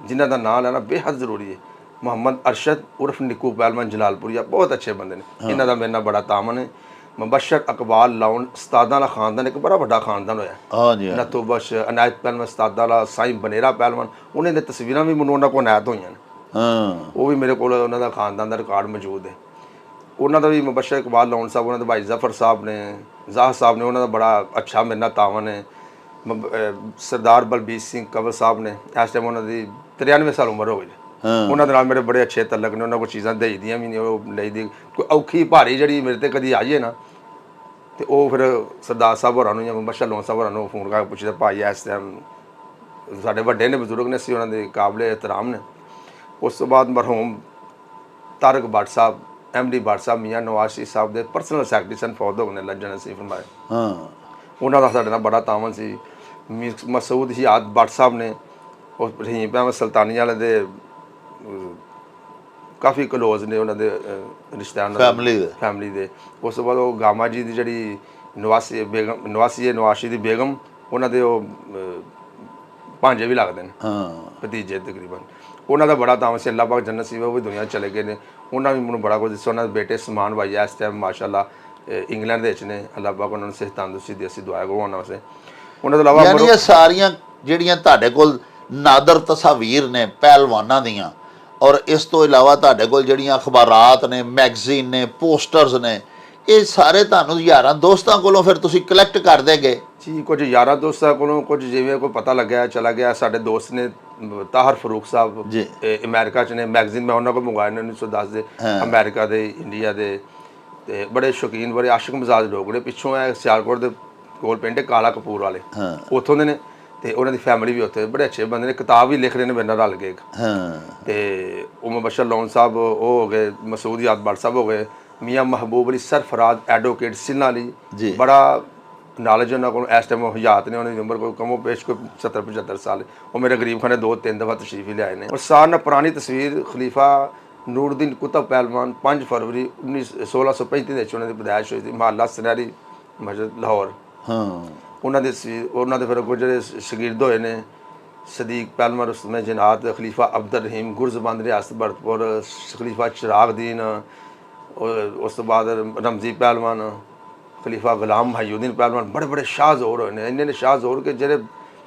ਜਿਨ੍ਹਾਂ ਦਾ ਨਾਂ ਲੈਣਾ ਬੇਹੱਦ ਜ਼ਰੂਰੀ ਹੈ, ਮੁਹੰਮਦ ਅਰਸ਼ਦ ਉਰਫ ਨਿੱਕੂ ਪਹਿਲਵਾਨ ਜਲਾਲਪੁਰੀਆ, ਬਹੁਤ ਅੱਛੇ ਬੰਦੇ ਨੇ। ਇਹਨਾਂ ਦਾ ਮੇਰੇ ਨਾਲ ਬੜਾ ਤਾਮਨ ਹੈ। ਮੁਬਸ਼ਰ ਇਕਬਾਲ ਲਾਉਣ ਉਸਤਾਦਾਂ ਦਾ ਖਾਨਦਾਨ ਇੱਕ ਬੜਾ ਵੱਡਾ ਖਾਨਦਾਨ ਹੋਇਆ। ਨੱਥੂ ਬਖਸ਼, ਅਨਾਇਤ ਪਹਿਲਵਾਨ ਉਸਤਾਦਾਂ ਦਾ, ਸਾਈਂ ਬਨੇਰਾ ਪਹਿਲਵਾਨ, ਉਹਨਾਂ ਦੀਆਂ ਤਸਵੀਰਾਂ ਵੀ ਮੈਨੂੰ ਉਹਨਾਂ ਕੋਲ ਅਨਾਇਤ ਹੋਈਆਂ ਨੇ। ਉਹ ਵੀ ਮੇਰੇ ਕੋਲ ਉਹਨਾਂ ਦਾ ਖਾਨਦਾਨ ਦਾ ਰਿਕਾਰਡ ਮੌਜੂਦ ਹੈ। ਉਹਨਾਂ ਦਾ ਵੀ ਮੁਬਸ਼ਰ ਇਕਬਾਲ ਲਾਉਣ ਸਾਹਿਬ, ਉਹਨਾਂ ਦੇ ਭਾਈ ਜ਼ਫਰ ਸਾਹਿਬ ਨੇ, ਜ਼ਾਹਰ ਸਾਹਿਬ ਨੇ, ਉਹਨਾਂ ਦਾ ਬੜਾ ਅੱਛਾ ਮੇਰੇ ਨਾਲ ਤਾਮਨ ਹੈ। ਸਰਦਾਰ ਬਲਬੀਰ ਸਿੰਘ ਕੰਵਲ ਸਾਹਿਬ ਨੇ, ਇਸ ਟਾਈਮ ਉਹਨਾਂ ਦੀ 93 ਸਾਲ ਉਮਰ ਹੋ ਗਈ। ਉਹਨਾਂ ਦੇ ਨਾਲ ਮੇਰੇ ਬੜੇ ਅੱਛੇ ਤਲਕ ਨੇ। ਉਹਨਾਂ ਕੋਲ ਚੀਜ਼ਾਂ ਦੇਈ ਦੀਆਂ ਵੀ ਨਹੀਂ, ਉਹ ਲਈ ਦੀ ਕੋਈ ਔਖੀ ਭਾਰੀ ਜਿਹੜੀ ਮੇਰੇ 'ਤੇ ਕਦੀ ਆ ਜਾਏ ਨਾ ਅਤੇ ਉਹ ਫਿਰ ਸਰਦਾਰ ਸਾਹਿਬ ਹੋਰਾਂ ਨੂੰ ਜਾਂ ਮੁਬਸ਼ਰ ਲੋਨ ਸਾਹਿਬ ਹੋਰਾਂ ਨੂੰ ਫੋਨ ਕਰਕੇ ਪੁੱਛਦਾ ਭਾਈ ਇਸ ਟਾਈਮ ਸਾਡੇ ਵੱਡੇ ਨੇ, ਬਜ਼ੁਰਗ ਨੇ, ਅਸੀਂ ਉਹਨਾਂ ਦੇ ਕਾਬਲੇ ਇਹਤਰਾਮ ਨੇ। ਉਸ ਤੋਂ ਬਾਅਦ ਮਰਹੂਮ ਤਾਰਕ ਭੱਟ ਸਾਹਿਬ, MD ਭੱਟ ਸਾਹਿਬ, ਮੀਆਂ ਨਵਾਜ਼ ਸ਼ਰੀਫ ਸਾਹਿਬ ਦੇ ਪਰਸਨਲ ਸੈਕਟਰੀ ਸਨ, ਫੌਤ ਹੋ ਗਏ ਨੇ, ਲੱਜਣ ਨਸੀਬ ਫਰਮਾਏ। ਉਹਨਾਂ ਦਾ ਸਾਡੇ ਨਾਲ ਬੜਾ ਤਾਮਨ ਸੀ। ਮਸੂਦ ਹਿਆਤ ਭੱਟ ਸਾਹਿਬ ਨੇ, ਉਹ ਰਹੀਮ ਅਹਿਮਦ ਸੁਲਤਾਨੀ ਵਾਲੇ ਦੇ ਕਾਫੀ ਕਲੋਜ਼ ਨੇ, ਉਹਨਾਂ ਦੇ ਰਿਸ਼ਤੇਦਾਰ ਫੈਮਿਲੀ ਦੇ। ਉਸ ਤੋਂ ਬਾਅਦ ਉਹ ਗਾਮਾ ਜੀ ਦੀ ਜਿਹੜੀ ਨਵਾਸੀ ਦੀ ਬੇਗਮ, ਉਹਨਾਂ ਦੇ ਉਹ ਭਾਂਜੇ ਵੀ ਲੱਗਦੇ ਨੇ, ਭਤੀਜੇ ਤਕਰੀਬਨ। ਉਹਨਾਂ ਦਾ ਬੜਾ ਤਾਮਨ ਸੀ। ਅੱਲਾਹ ਪਾਕ ਜੰਨਤ ਸੀ, ਉਹ ਵੀ ਦੁਨੀਆ ਚਲੇ ਗਏ ਨੇ। ਉਹਨਾਂ ਵੀ ਮੈਨੂੰ ਬੜਾ ਕੁਝ ਦੱਸਿਆ। ਉਹਨਾਂ ਦੇ ਬੇਟੇ ਸਮਾਨ ਭਾਈ ਇਸ ਟਾਈਮ ਮਾਸ਼ਾਅੱਲਾ ਇੰਗਲੈਂਡ ਦੇ ਵਿੱਚ ਨੇ। ਅੱਲਾਹ ਪਾਕ ਉਹਨਾਂ ਨੂੰ ਸਿਹਤ ਤੰਦਰੁਸਤੀ ਦੀ ਅਸੀਂ ਦੁਆ ਕਰਵਾਉਣਾ ਵਾਸਤੇ। ਉਹਨਾਂ ਤੋਂ ਇਲਾਵਾ ਯਾਨੀ ਇਹ ਸਾਰੀਆਂ ਜਿਹੜੀਆਂ ਤੁਹਾਡੇ ਕੋਲ ਨਾਦਰ ਤਸਵੀਰ ਨੇ ਪਹਿਲਵਾਨਾਂ ਦੀਆਂ, ਔਰ ਇਸ ਤੋਂ ਇਲਾਵਾ ਤੁਹਾਡੇ ਕੋਲ ਜਿਹੜੀਆਂ ਅਖਬਾਰਾਤ ਨੇ, ਮੈਗਜ਼ੀਨ ਨੇ, ਪੋਸਟਰਸ ਨੇ, ਇਹ ਸਾਰੇ ਤੁਹਾਨੂੰ ਯਾਰਾਂ ਦੋਸਤਾਂ ਕੋਲੋਂ ਫਿਰ ਤੁਸੀਂ ਕਲੈਕਟ ਕਰਦੇ ਗਏ ਜੀ ਕੁਝ ਯਾਰਾਂ ਦੋਸਤਾਂ ਕੋਲੋਂ ਕੁਝ ਜਿਵੇਂ ਕੋਈ ਪਤਾ ਲੱਗਿਆ ਚਲਾ ਗਿਆ। ਸਾਡੇ ਦੋਸਤ ਨੇ ਤਾਹਰ ਫਰੂਕ ਸਾਹਿਬ ਜੀ। ਅਮਰੀਕਾ 'ਚ ਨੇ, ਮੈਗਜ਼ੀਨ ਮੈਂ ਉਹਨਾਂ ਕੋਲ ਮੰਗਵਾਏ ਨੇ 1910 ਦੇ, ਅਮਰੀਕਾ ਦੇ, ਇੰਡੀਆ ਦੇ, ਤੇ ਬੜੇ ਸ਼ੌਕੀਨ, ਬੜੇ ਆਸ਼ਿਕ ਮਿਜ਼ਾਜ ਲੋਕ ਨੇ। ਪਿੱਛੋਂ ਹੈ ਸਿਆਲਕੋਟ ਦੇ ਕੋਲ ਪਿੰਡ ਹੈ ਕਾਲਾ ਕਪੂਰ ਵਾਲੇ, ਉੱਥੋਂ ਦੇ ਨੇ, ਤੇ ਉਹਨਾਂ ਦੀ ਫੈਮਿਲੀ ਵੀ ਉੱਥੇ, ਬੜੇ ਅੱਛੇ ਬੰਦੇ ਨੇ। ਕਿਤਾਬ ਵੀ ਲਿਖ ਰਹੇ ਨੇ ਮੇਰੇ ਨਾਲ ਰਲ ਕੇ। ਤੇ ਮੁਬਸ਼ਰ ਲੋਨ ਸਾਹਿਬ ਉਹ ਹੋ ਗਏ, ਮਸੂਦ ਯਾਦ ਭੱਟ ਸਾਹਿਬ ਹੋ ਗਏ, ਮੀਆਂ ਮਹਿਬੂਬ ਅਲੀ ਸਰਫਰਾਜ਼ ਐਡਵੋਕੇਟ ਸਿੰਨਾ ਅਲੀ, ਬੜਾ ਨੌਲੇਜ ਉਹਨਾਂ ਕੋਲ ਇਸ ਟਾਈਮ। ਹਯਾਤ ਨੇ, ਉਹਨਾਂ ਦੀ ਉਮਰ ਕੋਈ ਕਮੋ ਪੇਸ਼ ਕੋਈ 70-75 ਸਾਲ। ਉਹ ਮੇਰੇ ਗਰੀਬ ਖਾਨੇ 2-3 ਦਫਾ ਤਸ਼ਰੀਫ ਹੀ ਲਿਆਏ ਨੇ। ਔਰ ਸਾਰ ਨਾਲ ਪੁਰਾਣੀ ਤਸਵੀਰ ਖਲੀਫਾ ਨੂਰੁद्दीन ਕੁਤਬ ਪਹਿਲਵਾਨ 5 ਫਰਵਰੀ 1635 ਦੇ ਵਿੱਚ ਉਹਨਾਂ ਦੀ ਪੈਦਾਇਸ਼ ਹੋਈ ਸੀ, ਮਹੱਲਾ ਸੁਨਹਿਰੀ ਮਸਜਿਦ ਲਾਹੌਰ। ਉਹਨਾਂ ਦੇ ਫਿਰ ਕੁਝ ਜਿਹੜੇ ਸ਼ਾਗਿਰਦ ਹੋਏ ਨੇ, ਸਦੀਕ ਪਹਿਲਵਾਨ ਰੁਸਤਮ ਜਨਾਤ, ਖਲੀਫਾ ਅਬਦੁਲ ਰਹੀਮ ਗੁਰਜ਼ਬਾਨ ਰਿਆਸਤ ਭਰਤਪੁਰ, ਖਲੀਫਾ ਚਿਰਾਗਦੀਨ, ਉਸ ਤੋਂ ਬਾਅਦ ਰਮਜ਼ੀ ਪਹਿਲਵਾਨ, ਖਲੀਫਾ ਗੁਲਾਮ ਮਹੀਉਦੀਨ ਪਹਿਲਵਾਨ। ਬੜੇ ਬੜੇ ਸ਼ਾਹ ਜ਼ੋਰ ਹੋਏ ਨੇ, ਇੰਨੇ ਨੇ ਸ਼ਾਹ ਜ਼ੋਰ ਕਿ ਜਿਹੜੇ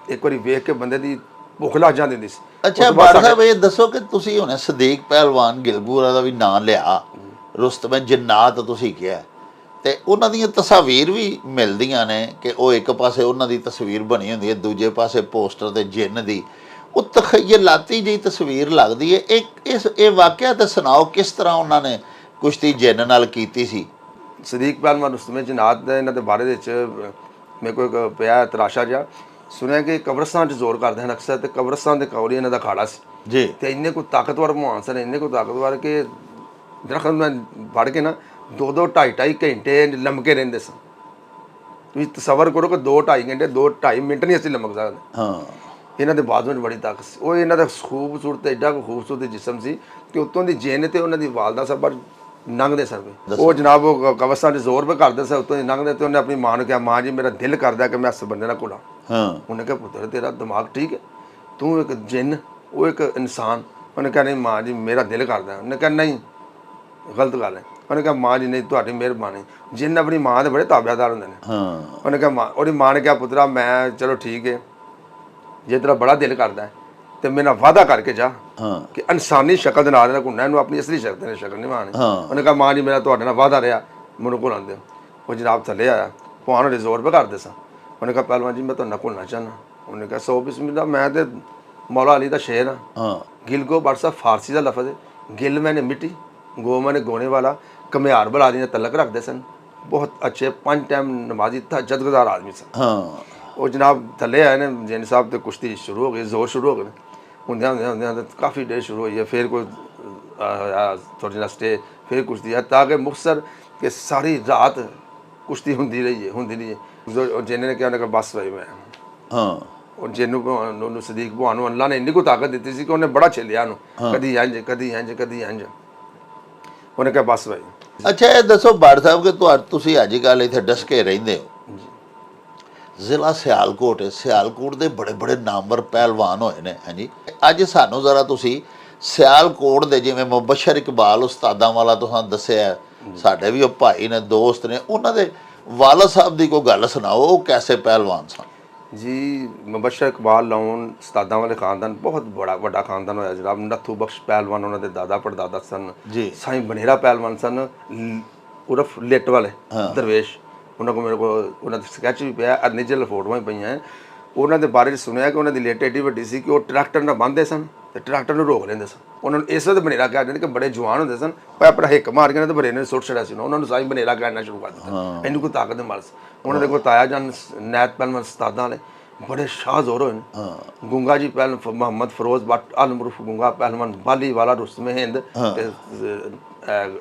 ਇੱਕ ਵਾਰੀ ਵੇਖ ਕੇ ਬੰਦੇ ਦੀ ਭੁੱਖ ਲੱਗ ਜਾਂਦੀ ਹੁੰਦੀ ਸੀ। ਅੱਛਾ ਬਾੜ ਸਾਹਿਬ, ਇਹ ਦੱਸੋ ਕਿ ਤੁਸੀਂ ਹੁਣੇ ਸਦੀਕ ਪਹਿਲਵਾਨ ਗਿਲਪੂਰਾ ਦਾ ਵੀ ਨਾਂ ਲਿਆ, ਰੁਸਤਮ ਜਨਾਤ ਤੁਸੀਂ ਕਿਹਾ, ਤੇ ਉਹਨਾਂ ਦੀਆਂ ਤਸਵੀਰ ਵੀ ਮਿਲਦੀਆਂ ਨੇ ਕਿ ਉਹ ਇੱਕ ਪਾਸੇ ਉਹਨਾਂ ਦੀ ਤਸਵੀਰ ਬਣੀ ਹੁੰਦੀ ਹੈ, ਦੂਜੇ ਪਾਸੇ ਪੋਸਟਰ ਤੇ ਜਿੰਨ ਦੀ, ਉਹ ਤਖਯਲਾਤੀ ਜਿਹੀ ਤਸਵੀਰ ਲੱਗਦੀ ਹੈ। ਇਹ ਵਾਕਿਆ ਤਾਂ ਸੁਣਾਓ, ਕਿਸ ਤਰ੍ਹਾਂ ਉਹਨਾਂ ਨੇ ਕੁਸ਼ਤੀ ਜਿੰਨ ਨਾਲ ਕੀਤੀ ਸੀ? ਸਦੀਕ ਪਹਿਲਵਾਨ ਰੁਸਤਮ ਜਨਾਤ ਦਾ ਇਹਨਾਂ ਦੇ ਬਾਰੇ ਵਿੱਚ ਮੇਰੇ ਕੋਲ ਇੱਕ ਪਿਆ ਤਰਾਸ਼ਾ ਜਿਹਾ, ਸੁਣਿਆ ਕਿ ਕਬਰਸਤਾਨ 'ਚ ਜ਼ੋਰ ਕਰਦੇ ਹਨ ਅਕਸਰ, ਤੇ ਕਬਰਸਤਾਨ ਦੇ ਕੋਲ ਹੀ ਇਹਨਾਂ ਦਾ ਅਖਾੜਾ ਸੀ ਜੀ। ਤੇ ਇੰਨੇ ਕੋਈ ਤਾਕਤਵਰ ਮਹਾਨ ਸਨ, ਇੰਨੇ ਕੋਈ ਤਾਕਤਵਰ ਕਿ ਦਰਖਤ ਮੈਂ ਫੜ ਕੇ ਨਾ 2-2 2.5 ਘੰਟੇ ਲੰਮਕੇ ਰਹਿੰਦੇ ਸਨ। ਤੁਸੀਂ ਤਸੱਵਰ ਕਰੋ ਕਿ 2-2.5 ਘੰਟੇ, 2-2.5 ਮਿੰਟ ਨਹੀਂ ਅਸੀਂ ਲੰਮਕ ਸਕਦੇ। ਇਹਨਾਂ ਦੇ ਬਾਜ਼ੂਆਂ 'ਚ ਬੜੀ ਤਾਕਤ ਸੀ। ਉਹ ਇਹਨਾਂ ਦਾ ਖੂਬਸੂਰਤ, ਐਡਾ ਖੂਬਸੂਰਤ ਜਿਸਮ ਸੀ ਕਿ ਉੱਤੋਂ ਦੀ ਜਿੰਨ ਤੇ ਉਹਨਾਂ ਦੀ ਵਾਲਦਾ ਸਭ ਲੰਘਦੇ ਸਨ। ਉਹ ਜਨਾਬ ਉਹ ਕਬਰਸਤਾਨ 'ਚ ਜ਼ੋਰ ਵੀ ਕਰਦੇ ਸਨ, ਉੱਤੋਂ ਦੀ ਲੰਘਦੇ। ਤੇ ਉਹਨੇ ਆਪਣੀ ਮਾਂ ਨੂੰ ਕਿਹਾ, ਮਾਂ ਜੀ ਮੇਰਾ ਦਿਲ ਕਰਦਾ ਕਿ ਮੈਂ ਇਸ ਬੰਦੇ ਨਾਲ ਘੁਲਾਂ। ਉਹਨੇ ਕਿਹਾ, ਪੁੱਤਰ ਤੇਰਾ ਦਿਮਾਗ ਠੀਕ ਹੈ, ਤੂੰ ਇੱਕ ਜਿੰਨ, ਉਹ ਇੱਕ ਇਨਸਾਨ। ਉਹਨੇ ਕਿਹਾ, ਨਹੀਂ ਮਾਂ ਜੀ ਮੇਰਾ ਦਿਲ ਕਰਦਾ। ਉਹਨੇ ਕਿਹਾ, ਨਹੀਂ ਗਲਤ ਗੱਲ ਹੈ। ਉਹਨੇ ਕਿਹਾ, ਮਾਂ ਜੀ ਨਹੀਂ, ਤੁਹਾਡੀ ਮਿਹਰਬਾਨੀ। ਜਿੰਨ ਆਪਣੀ ਮਾਂ ਦੇ ਬੜੇ ਤਾਬਿਆਦਾਰ ਹੁੰਦੇ ਨੇ। ਉਹਨੇ ਕਿਹਾ, ਉਹਦੀ ਮਾਂ ਨੇ ਕਿਹਾ, ਪੁੱਤਰਾ ਮੈਂ ਚਲੋ ਠੀਕ ਹੈ, ਜੇ ਤੇਰਾ ਬੜਾ ਦਿਲ ਕਰਦਾ ਹੈ ਤੇ ਮੇਰੇ ਨਾਲ ਵਾਅਦਾ ਕਰਕੇ ਜਾ ਕਿ ਇਨਸਾਨੀ ਸ਼ਕਲ ਦੇ ਨਾਲ ਇਹਨਾਂ ਘੁੰਨਾ, ਇਹਨੂੰ ਆਪਣੀ ਅਸਲੀ ਸ਼ਕਲ ਨਹੀਂ ਮਾਣੀ। ਉਹਨੇ ਕਿਹਾ, ਮਾਂ ਜੀ ਮੇਰਾ ਤੁਹਾਡੇ ਨਾਲ ਵਾਅਦਾ ਰਿਹਾ, ਮੈਨੂੰ ਘੁਲਾਉਣ ਦਿਓ। ਉਹ ਜਨਾਬ ਥੱਲੇ ਆਇਆ, ਭਾਣ ਉਹਦੇ ਜ਼ੋਰ ਪੇ ਕਰਦੇ ਸਾਂ। ਉਹਨੇ ਕਿਹਾ, ਪਹਿਲਵਾਨ ਜੀ ਮੈਂ ਤੁਹਾਨੂੰ ਘੁਲਣਾ ਚਾਹੁੰਦਾ। ਉਹਨੇ ਕਿਹਾ, 100 ਬਿਸਮਿਲ੍ਲਾ, ਮੈਂ ਤੇ ਮੌਲਾ ਅਲੀ ਦਾ ਸ਼ੇਰ ਹਾਂ। ਗਿਲ ਗੋ ਬੜ ਸਾਹਿਬ ਫਾਰਸੀ ਦਾ ਲਫ਼ਜ਼ ਹੈ। ਗਿਲ ਮੈਨੇ ਮਿੱਟੀ, ਗੋ ਮੈਨੇ ਗੋਣੇ ਵਾਲਾ, ਕਮਿਆਰ ਬਲਾਦੀ ਨੇ ਤਲਕ ਰੱਖਦੇ ਸਨ। ਬਹੁਤ ਅੱਛੇ 5 ਟਾਈਮ ਨਮਾਜ਼ੀ ਜਦਗੁਜ਼ਾਰ ਆਦਮੀ ਸਨ। ਉਹ ਜਨਾਬ ਥੱਲੇ ਆਏ ਨੇ ਜੈਨ ਸਾਹਿਬ, ਤੇ ਕੁਸ਼ਤੀ ਸ਼ੁਰੂ ਹੋ ਗਈ, ਜ਼ੋਰ ਸ਼ੁਰੂ ਹੋ ਗਏ। ਹੁੰਦਿਆਂ ਕਾਫੀ ਦੇਰ ਸ਼ੁਰੂ ਹੋਈ ਹੈ। ਫਿਰ ਕੋਈ ਥੋੜ੍ਹੀ ਜਿਹੀ ਸਟੇ, ਫਿਰ ਕੁਸ਼ਤੀ ਹੈ, ਤਾਂ ਕਿ ਮੁਖਤਸਰ ਕਿ ਸਾਰੀ ਰਾਤ ਕੁਸ਼ਤੀ ਹੁੰਦੀ ਰਹੀ ਹੈ। ਜਿੰਨੇ ਨੇ ਕਿਹਾ, ਉਹਨੇ ਕਿਹਾ ਬਸ ਭਾਈ ਮੈਂ ਉਹ ਜਿਹਨੂੰ ਸਦੀਕ ਭਗਵਾਨ ਨੂੰ ਅੱਲਾ ਨੇ ਇੰਨੀ ਕੁ ਤਾਕਤ ਦਿੱਤੀ ਸੀ ਕਿ ਉਹਨੇ ਬੜਾ ਛੇਲਿਆ ਉਹਨੂੰ, ਕਦੀ ਇੰਝ ਕਦੀ ਇੰਝ ਕਦੀ ਇੰਝ। ਉਹਨੇ ਕਿਹਾ ਬਸ ਭਾਈ। ਅੱਛਾ ਇਹ ਦੱਸੋ ਬਾੜ ਸਾਹਿਬ ਕਿ ਤੁਸੀਂ ਅੱਜ ਕੱਲ੍ਹ ਇੱਥੇ ਡਸਕੇ ਰਹਿੰਦੇ ਹੋ, ਜ਼ਿਲ੍ਹਾ ਸਿਆਲਕੋਟ ਹੈ, ਸਿਆਲਕੋਟ ਦੇ ਬੜੇ ਬੜੇ ਨਾਮਵਰ ਪਹਿਲਵਾਨ ਹੋਏ ਨੇ। ਹਾਂਜੀ, ਅੱਜ ਸਾਨੂੰ ਜ਼ਰਾ ਤੁਸੀਂ ਸਿਆਲਕੋਟ ਦੇ, ਜਿਵੇਂ ਮੁਬਸ਼ਰ ਇਕਬਾਲ ਉਸਤਾਦਾਂ ਵਾਲਾ ਤੁਹਾਨੂੰ ਦੱਸਿਆ, ਸਾਡੇ ਵੀ ਉਹ ਭਾਈ ਨੇ, ਦੋਸਤ ਨੇ, ਉਹਨਾਂ ਦੇ ਵਾਲਦ ਸਾਹਿਬ ਦੀ ਕੋਈ ਗੱਲ ਸੁਣਾਓ, ਉਹ ਕੈਸੇ ਪਹਿਲਵਾਨ ਸਨ? ਜੀ ਮੁਬਸ਼ਰ ਇਕਬਾਲ ਲੋਨ ਉਸਤਾਦਾਂ ਵਾਲੇ ਖਾਨਦਾਨ ਬਹੁਤ ਵੱਡਾ ਖਾਨਦਾਨ ਹੋਇਆ ਜਨਾਬ। ਨੱਥੂ ਬਖਸ਼ ਪਹਿਲਵਾਨ ਉਹਨਾਂ ਦੇ ਦਾਦਾ ਪੜਦਾਦਾ ਸਨ ਜੀ। ਸਾਈਂ ਬਨੇਰਾ ਪਹਿਲਵਾਨ ਸਨ ਉਰਫ ਲਿੱਟ ਵਾਲੇ ਦਰਵੇਸ਼। ਉਹਨਾਂ ਕੋਲ ਮੇਰੇ ਕੋਲ ਉਹਨਾਂ ਦਾ ਸਕੈਚ ਵੀ ਪਿਆ, ਅਰਨੀਜਲ ਫੋਟੋਆਂ ਵੀ ਪਈਆਂ। ਉਹਨਾਂ ਦੇ ਬਾਰੇ ਸੁਣਿਆ ਕਿ ਉਹਨਾਂ ਦੀ ਲਿੱਟ ਐਡੀ ਵੱਡੀ ਸੀ ਕਿ ਉਹ ਟਰੈਕਟਰ ਨਾਲ ਬੰਨ੍ਹਦੇ ਸਨ ਤੇ ਟਰੈਕਟਰ ਨੂੰ ਰੋਕ ਲੈਂਦੇ ਸਨ। ਉਹਨਾਂ ਨੂੰ ਇਸ ਵਕਤ ਬਨੇਰਾ ਕਿਹਾ ਜਾਂਦਾ ਕਿ ਬੜੇ ਜਵਾਨ ਹੁੰਦੇ ਸਨ, ਪਰ ਆਪਣਾ ਹਿੱਕ ਮਾਰ ਕੇ ਤੇ ਬਨੇਰੇ ਨੇ ਸੁੱਟ ਛੜਿਆ ਸੀ। ਉਹਨਾਂ ਨੂੰ ਸਾਈਂ ਬਨੇਰਾ ਕਹਿਣਾ ਸ਼ੁਰੂ ਕਰ ਦਿੱਤਾ। ਇਹਨੂੰ ਕੋਈ ਤਾਕਤ ਦੇ ਮਾਲ ਸੀ। ਉਹਨਾਂ ਦੇ ਕੋਲ ਤਾਇਆ ਜਾਨ ਨੈਤ ਪਹਿਲਵਾਨ ਉਸਤਾਦਾਂ ਵਾਲੇ ਬੜੇ ਸ਼ਾਹ ਜ਼ੋਰ ਹੋਏ ਨੇ। ਗੁੰਗਾ ਜੀ ਪਹਿਲਵਾਨ ਮੁਹੰਮਦ ਫਰੋਜ਼ ਬੱਟ ਅਲਮਰੂਫ ਗੁੰਗਾ ਪਹਿਲਵਾਨ, ਬਾਲੀ ਵਾਲਾ ਰੁਸਤਮ ਹਿੰਦ,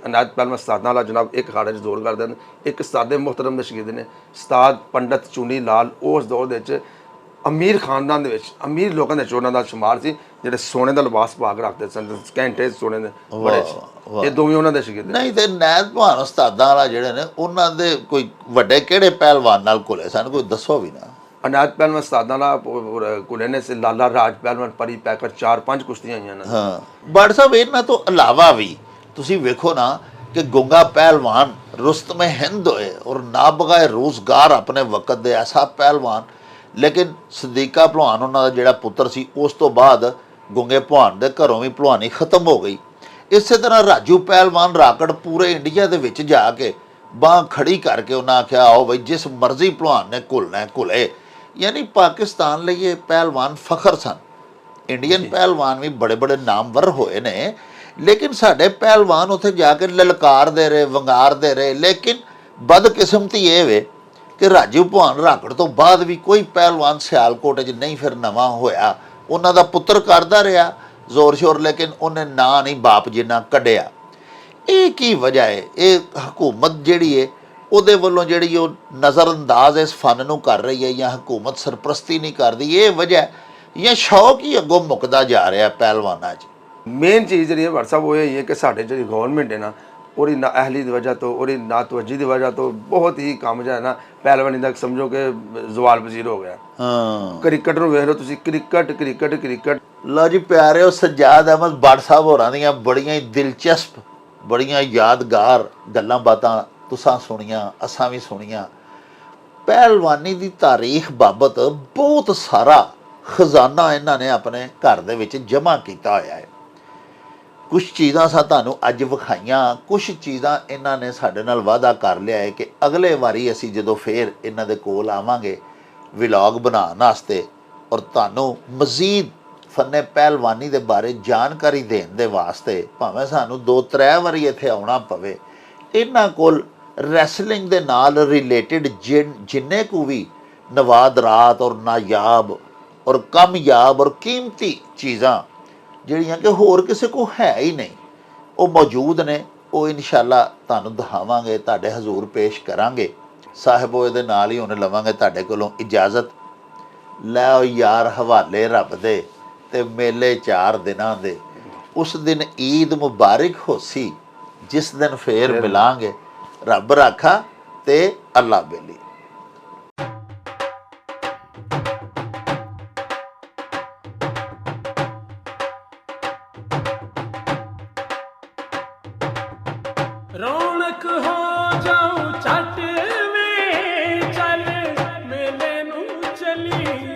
ਅਨਾਇਤ ਪਹਿਲਵਾਨ ਉਸਤਾਦਾਂ ਵਾਲਾ ਜਨਾਬ ਇੱਕ ਅਖਾੜੇ 'ਚ ਜ਼ੋਰ ਕਰਦੇ ਹਨ। ਇੱਕ ਉਸਤਾਦ ਮੁਹਤਰਮ ਦੇ ਸ਼ਾਗਿਰਦ ਨੇ ਉਸਤਾਦ ਪੰਡਤ ਚੂਨੀ ਲਾਲ। ਉਸ ਦੌਰ ਦੇ ਵਿੱਚ ਅਮੀਰ ਖਾਨਦਾਨ ਦੇ ਵਿੱਚ ਅਮੀਰ ਲੋਕਾਂ ਦੇ ਚੋਣਾਂ ਦਾ ਸ਼ੁਮਾਰ ਸੀ, ਜਿਹੜੇ ਸੋਨੇ ਦਾ ਲਿਬਾਸ ਪਾ ਕੇ ਰੱਖਦੇ ਸਨ, ਘੰਟੇ ਸੋਨੇ ਦੇ ਬੜੇ ਸੀ। ਇਹ ਦੋਵੇਂ ਉਹਨਾਂ ਦੇ ਸ਼ਾਗਿਰਦ ਨਹੀਂ। ਤੇ ਨੈਤ ਭਾਨ ਉਸਤਾਦਾਂ ਵਾਲਾ ਜਿਹੜੇ ਨੇ, ਉਹਨਾਂ ਦੇ ਕੋਈ ਵੱਡੇ ਕਿਹੜੇ ਪਹਿਲਵਾਨ ਨਾਲ ਘੁਲੇ ਸਨ, ਕੋਈ ਦੱਸੋ ਵੀ ਨਾ। ਅਨਾਇਤ ਪਹਿਲਵਾਨ ਉਸਤਾਦਾਂ ਨਾਲ ਘੁਲੇ ਨੇ ਸੀ, ਲਾਲਾ ਰਾਜ ਪਹਿਲਵਾਨ, ਪਰੀ ਪੈਕਰ, 4-5 ਕੁਸ਼ਤੀਆਂ ਹੋਈਆਂ ਨੇ। ਬਾੜ ਸਾਹਿਬ ਇਹਨਾਂ ਤੋਂ ਇਲਾਵਾ ਵੀ ਤੁਸੀਂ ਵੇਖੋ ਨਾ ਕਿ ਗੁੰਗਾ ਪਹਿਲਵਾਨ ਰੁਸਤਮ ਹਿੰਦ ਹੋਏ ਔਰ ਨਾਬਗਾਏ ਰੋਜ਼ਗਾਰ ਆਪਣੇ ਵਕਤ ਦੇ ਐਸਾ ਪਹਿਲਵਾਨ। ਲੇਕਿਨ ਸਦੀਕਾ ਭਲਵਾਨ ਉਹਨਾਂ ਦਾ ਜਿਹੜਾ ਪੁੱਤਰ ਸੀ, ਉਸ ਤੋਂ ਬਾਅਦ ਗੁੰਗੇ ਭਲਵਾਨ ਦੇ ਘਰੋਂ ਵੀ ਭਲਵਾਨੀ ਖਤਮ ਹੋ ਗਈ। ਇਸੇ ਤਰ੍ਹਾਂ ਰਾਜੂ ਪਹਿਲਵਾਨ ਰਾਕੜ ਪੂਰੇ ਇੰਡੀਆ ਦੇ ਵਿੱਚ ਜਾ ਕੇ ਬਾਂਹ ਖੜੀ ਕਰਕੇ ਉਹਨਾਂ ਆਖਿਆ ਆਓ ਬਈ ਜਿਸ ਮਰਜ਼ੀ ਭਲਵਾਨ ਨੇ ਘੁਲਣਾ ਹੈ ਘੁਲੇ। ਯਾਨੀ ਪਾਕਿਸਤਾਨ ਲਈ ਇਹ ਪਹਿਲਵਾਨ ਫਖਰ ਸਨ। ਇੰਡੀਅਨ ਪਹਿਲਵਾਨ ਵੀ ਬੜੇ ਬੜੇ ਨਾਮਵਰ ਹੋਏ ਨੇ, ਲੇਕਿਨ ਸਾਡੇ ਪਹਿਲਵਾਨ ਉੱਥੇ ਜਾ ਕੇ ਲਲਕਾਰਦੇ ਰਹੇ, ਵੰਗਾਰਦੇ ਰਹੇ। ਲੇਕਿਨ ਬਦਕਿਸਮਤੀ ਇਹ ਵੇ ਕਿ ਰਾਜੂ ਭਲਵਾਨ ਰਾਕੜ ਤੋਂ ਬਾਅਦ ਵੀ ਕੋਈ ਪਹਿਲਵਾਨ ਸਿਆਲਕੋਟ 'ਚ ਨਹੀਂ ਫਿਰ ਨਵਾਂ ਹੋਇਆ। ਉਹਨਾਂ ਦਾ ਪੁੱਤਰ ਕਰਦਾ ਰਿਹਾ ਜ਼ੋਰ ਸ਼ੋਰ, ਲੇਕਿਨ ਉਹਨੇ ਨਾਂ ਨਹੀਂ ਬਾਪ ਜਿੰਨਾ ਕੱਢਿਆ। ਇਹ ਕੀ ਵਜ੍ਹਾ ਹੈ? ਇਹ ਹਕੂਮਤ ਜਿਹੜੀ ਹੈ ਉਹਦੇ ਵੱਲੋਂ ਜਿਹੜੀ ਉਹ ਨਜ਼ਰਅੰਦਾਜ਼ ਇਸ ਫਨ ਨੂੰ ਕਰ ਰਹੀ ਹੈ, ਜਾਂ ਹਕੂਮਤ ਸਰਪ੍ਰਸਤੀ ਨਹੀਂ ਕਰਦੀ, ਇਹ ਵਜ੍ਹਾ ਜਾਂ ਸ਼ੌਕ ਹੀ ਅੱਗੋਂ ਮੁੱਕਦਾ ਜਾ ਰਿਹਾ ਪਹਿਲਵਾਨਾਂ 'ਚ? ਮੇਨ ਚੀਜ਼ ਜਿਹੜੀ ਹੈ WhatsApp ਉਹ ਇਹ ਹੈ ਕਿ ਸਾਡੇ ਜਿਹੜੀ ਗਵਰਨਮੈਂਟ ਹੈ ਨਾ, ਉਹਦੀ ਨਾ ਅਹਿਲੀ ਦੀ ਵਜ੍ਹਾ ਤੋਂ, ਉਹਦੀ ਨਾ ਤਵੱਜੀ ਦੀ ਵਜ੍ਹਾ ਤੋਂ ਬਹੁਤ ਹੀ ਕੰਮ ਜਿਹੜਾ ਨਾ ਪਹਿਲਵਾਨੀ ਦਾ ਸਮਝੋ ਕਿ ਜ਼ਵਾਲ ਪਜ਼ੀਰ ਹੋ ਗਿਆ। ਹਾਂ, ਕ੍ਰਿਕਟ ਨੂੰ ਵੇਖ ਲਓ ਤੁਸੀਂ, ਕ੍ਰਿਕਟ। ਲਓ ਜੀ ਪਿਆਰਿਓ, ਸੱਜਾਦ ਅਹਿਮਦ ਬੱਟ ਸਾਹਿਬ ਹੋਰਾਂ ਦੀਆਂ ਬੜੀਆਂ ਹੀ ਦਿਲਚਸਪ, ਬੜੀਆਂ ਯਾਦਗਾਰ ਗੱਲਾਂ ਬਾਤਾਂ ਤੁਸਾਂ ਸੁਣੀਆਂ, ਅਸਾਂ ਵੀ ਸੁਣੀਆਂ। ਪਹਿਲਵਾਨੀ ਦੀ ਤਾਰੀਖ ਬਾਬਤ ਬਹੁਤ ਸਾਰਾ ਖਜ਼ਾਨਾ ਇਹਨਾਂ ਨੇ ਆਪਣੇ ਘਰ ਦੇ ਵਿੱਚ ਜਮ੍ਹਾਂ ਕੀਤਾ ਹੋਇਆ ਹੈ। ਕੁਛ ਚੀਜ਼ਾਂ ਸਾਂ ਤੁਹਾਨੂੰ ਅੱਜ ਵਿਖਾਈਆਂ, ਕੁਛ ਚੀਜ਼ਾਂ ਇਹਨਾਂ ਨੇ ਸਾਡੇ ਨਾਲ ਵਾਅਦਾ ਕਰ ਲਿਆ ਹੈ ਕਿ ਅਗਲੇ ਵਾਰੀ ਅਸੀਂ ਜਦੋਂ ਫੇਰ ਇਹਨਾਂ ਦੇ ਕੋਲ ਆਵਾਂਗੇ ਵਲੌਗ ਬਣਾਉਣ ਵਾਸਤੇ ਔਰ ਤੁਹਾਨੂੰ ਮਜ਼ੀਦ ਫੰਨੇ ਪਹਿਲਵਾਨੀ ਦੇ ਬਾਰੇ ਜਾਣਕਾਰੀ ਦੇਣ ਦੇ ਵਾਸਤੇ, ਭਾਵੇਂ ਸਾਨੂੰ 2-3 ਵਾਰੀ ਇੱਥੇ ਆਉਣਾ ਪਵੇ, ਇਹਨਾਂ ਕੋਲ ਰੈਸਲਿੰਗ ਦੇ ਨਾਲ ਰਿਲੇਟਡ ਜਿੰਨੇ ਕੁ ਵੀ ਨਵਾਦਰਾਤ ਔਰ ਨਾਯਾਬ ਔਰ ਕਾਮਯਾਬ ਔਰ ਕੀਮਤੀ ਚੀਜ਼ਾਂ ਜਿਹੜੀਆਂ ਕਿ ਹੋਰ ਕਿਸੇ ਕੋਲ ਹੈ ਹੀ ਨਹੀਂ, ਉਹ ਮੌਜੂਦ ਨੇ। ਉਹ ਇਨਸ਼ਾਅੱਲਾ ਤੁਹਾਨੂੰ ਦਿਖਾਵਾਂਗੇ, ਤੁਹਾਡੇ ਹਜ਼ੂਰ ਪੇਸ਼ ਕਰਾਂਗੇ। ਸਾਹਿਬੋ ਇਹਦੇ ਨਾਲ ਹੀ ਹੁਣ ਲਵਾਂਗੇ ਤੁਹਾਡੇ ਕੋਲੋਂ ਇਜਾਜ਼ਤ। ਲੈ ਆਓ ਯਾਰ ਹਵਾਲੇ ਰੱਬ ਦੇ ਤੇ ਮੇਲੇ 4 ਦਿਨਾਂ ਦੇ। ਉਸ ਦਿਨ ਈਦ ਮੁਬਾਰਕ ਹੋਸੀ, ਜਿਸ ਦਿਨ ਫੇਰ ਮਿਲਾਂਗੇ। ਰੱਬ ਰਾਖਾ ਤੇ ਅੱਲਾ ਬੇਲੀ। ਰੌਣਕ ਹੋ ਜਾਊ ਛੱਟ ਵੇ ਚੱਲ ਮੇਲੇ ਨੂੰ ਚਲੀਏ।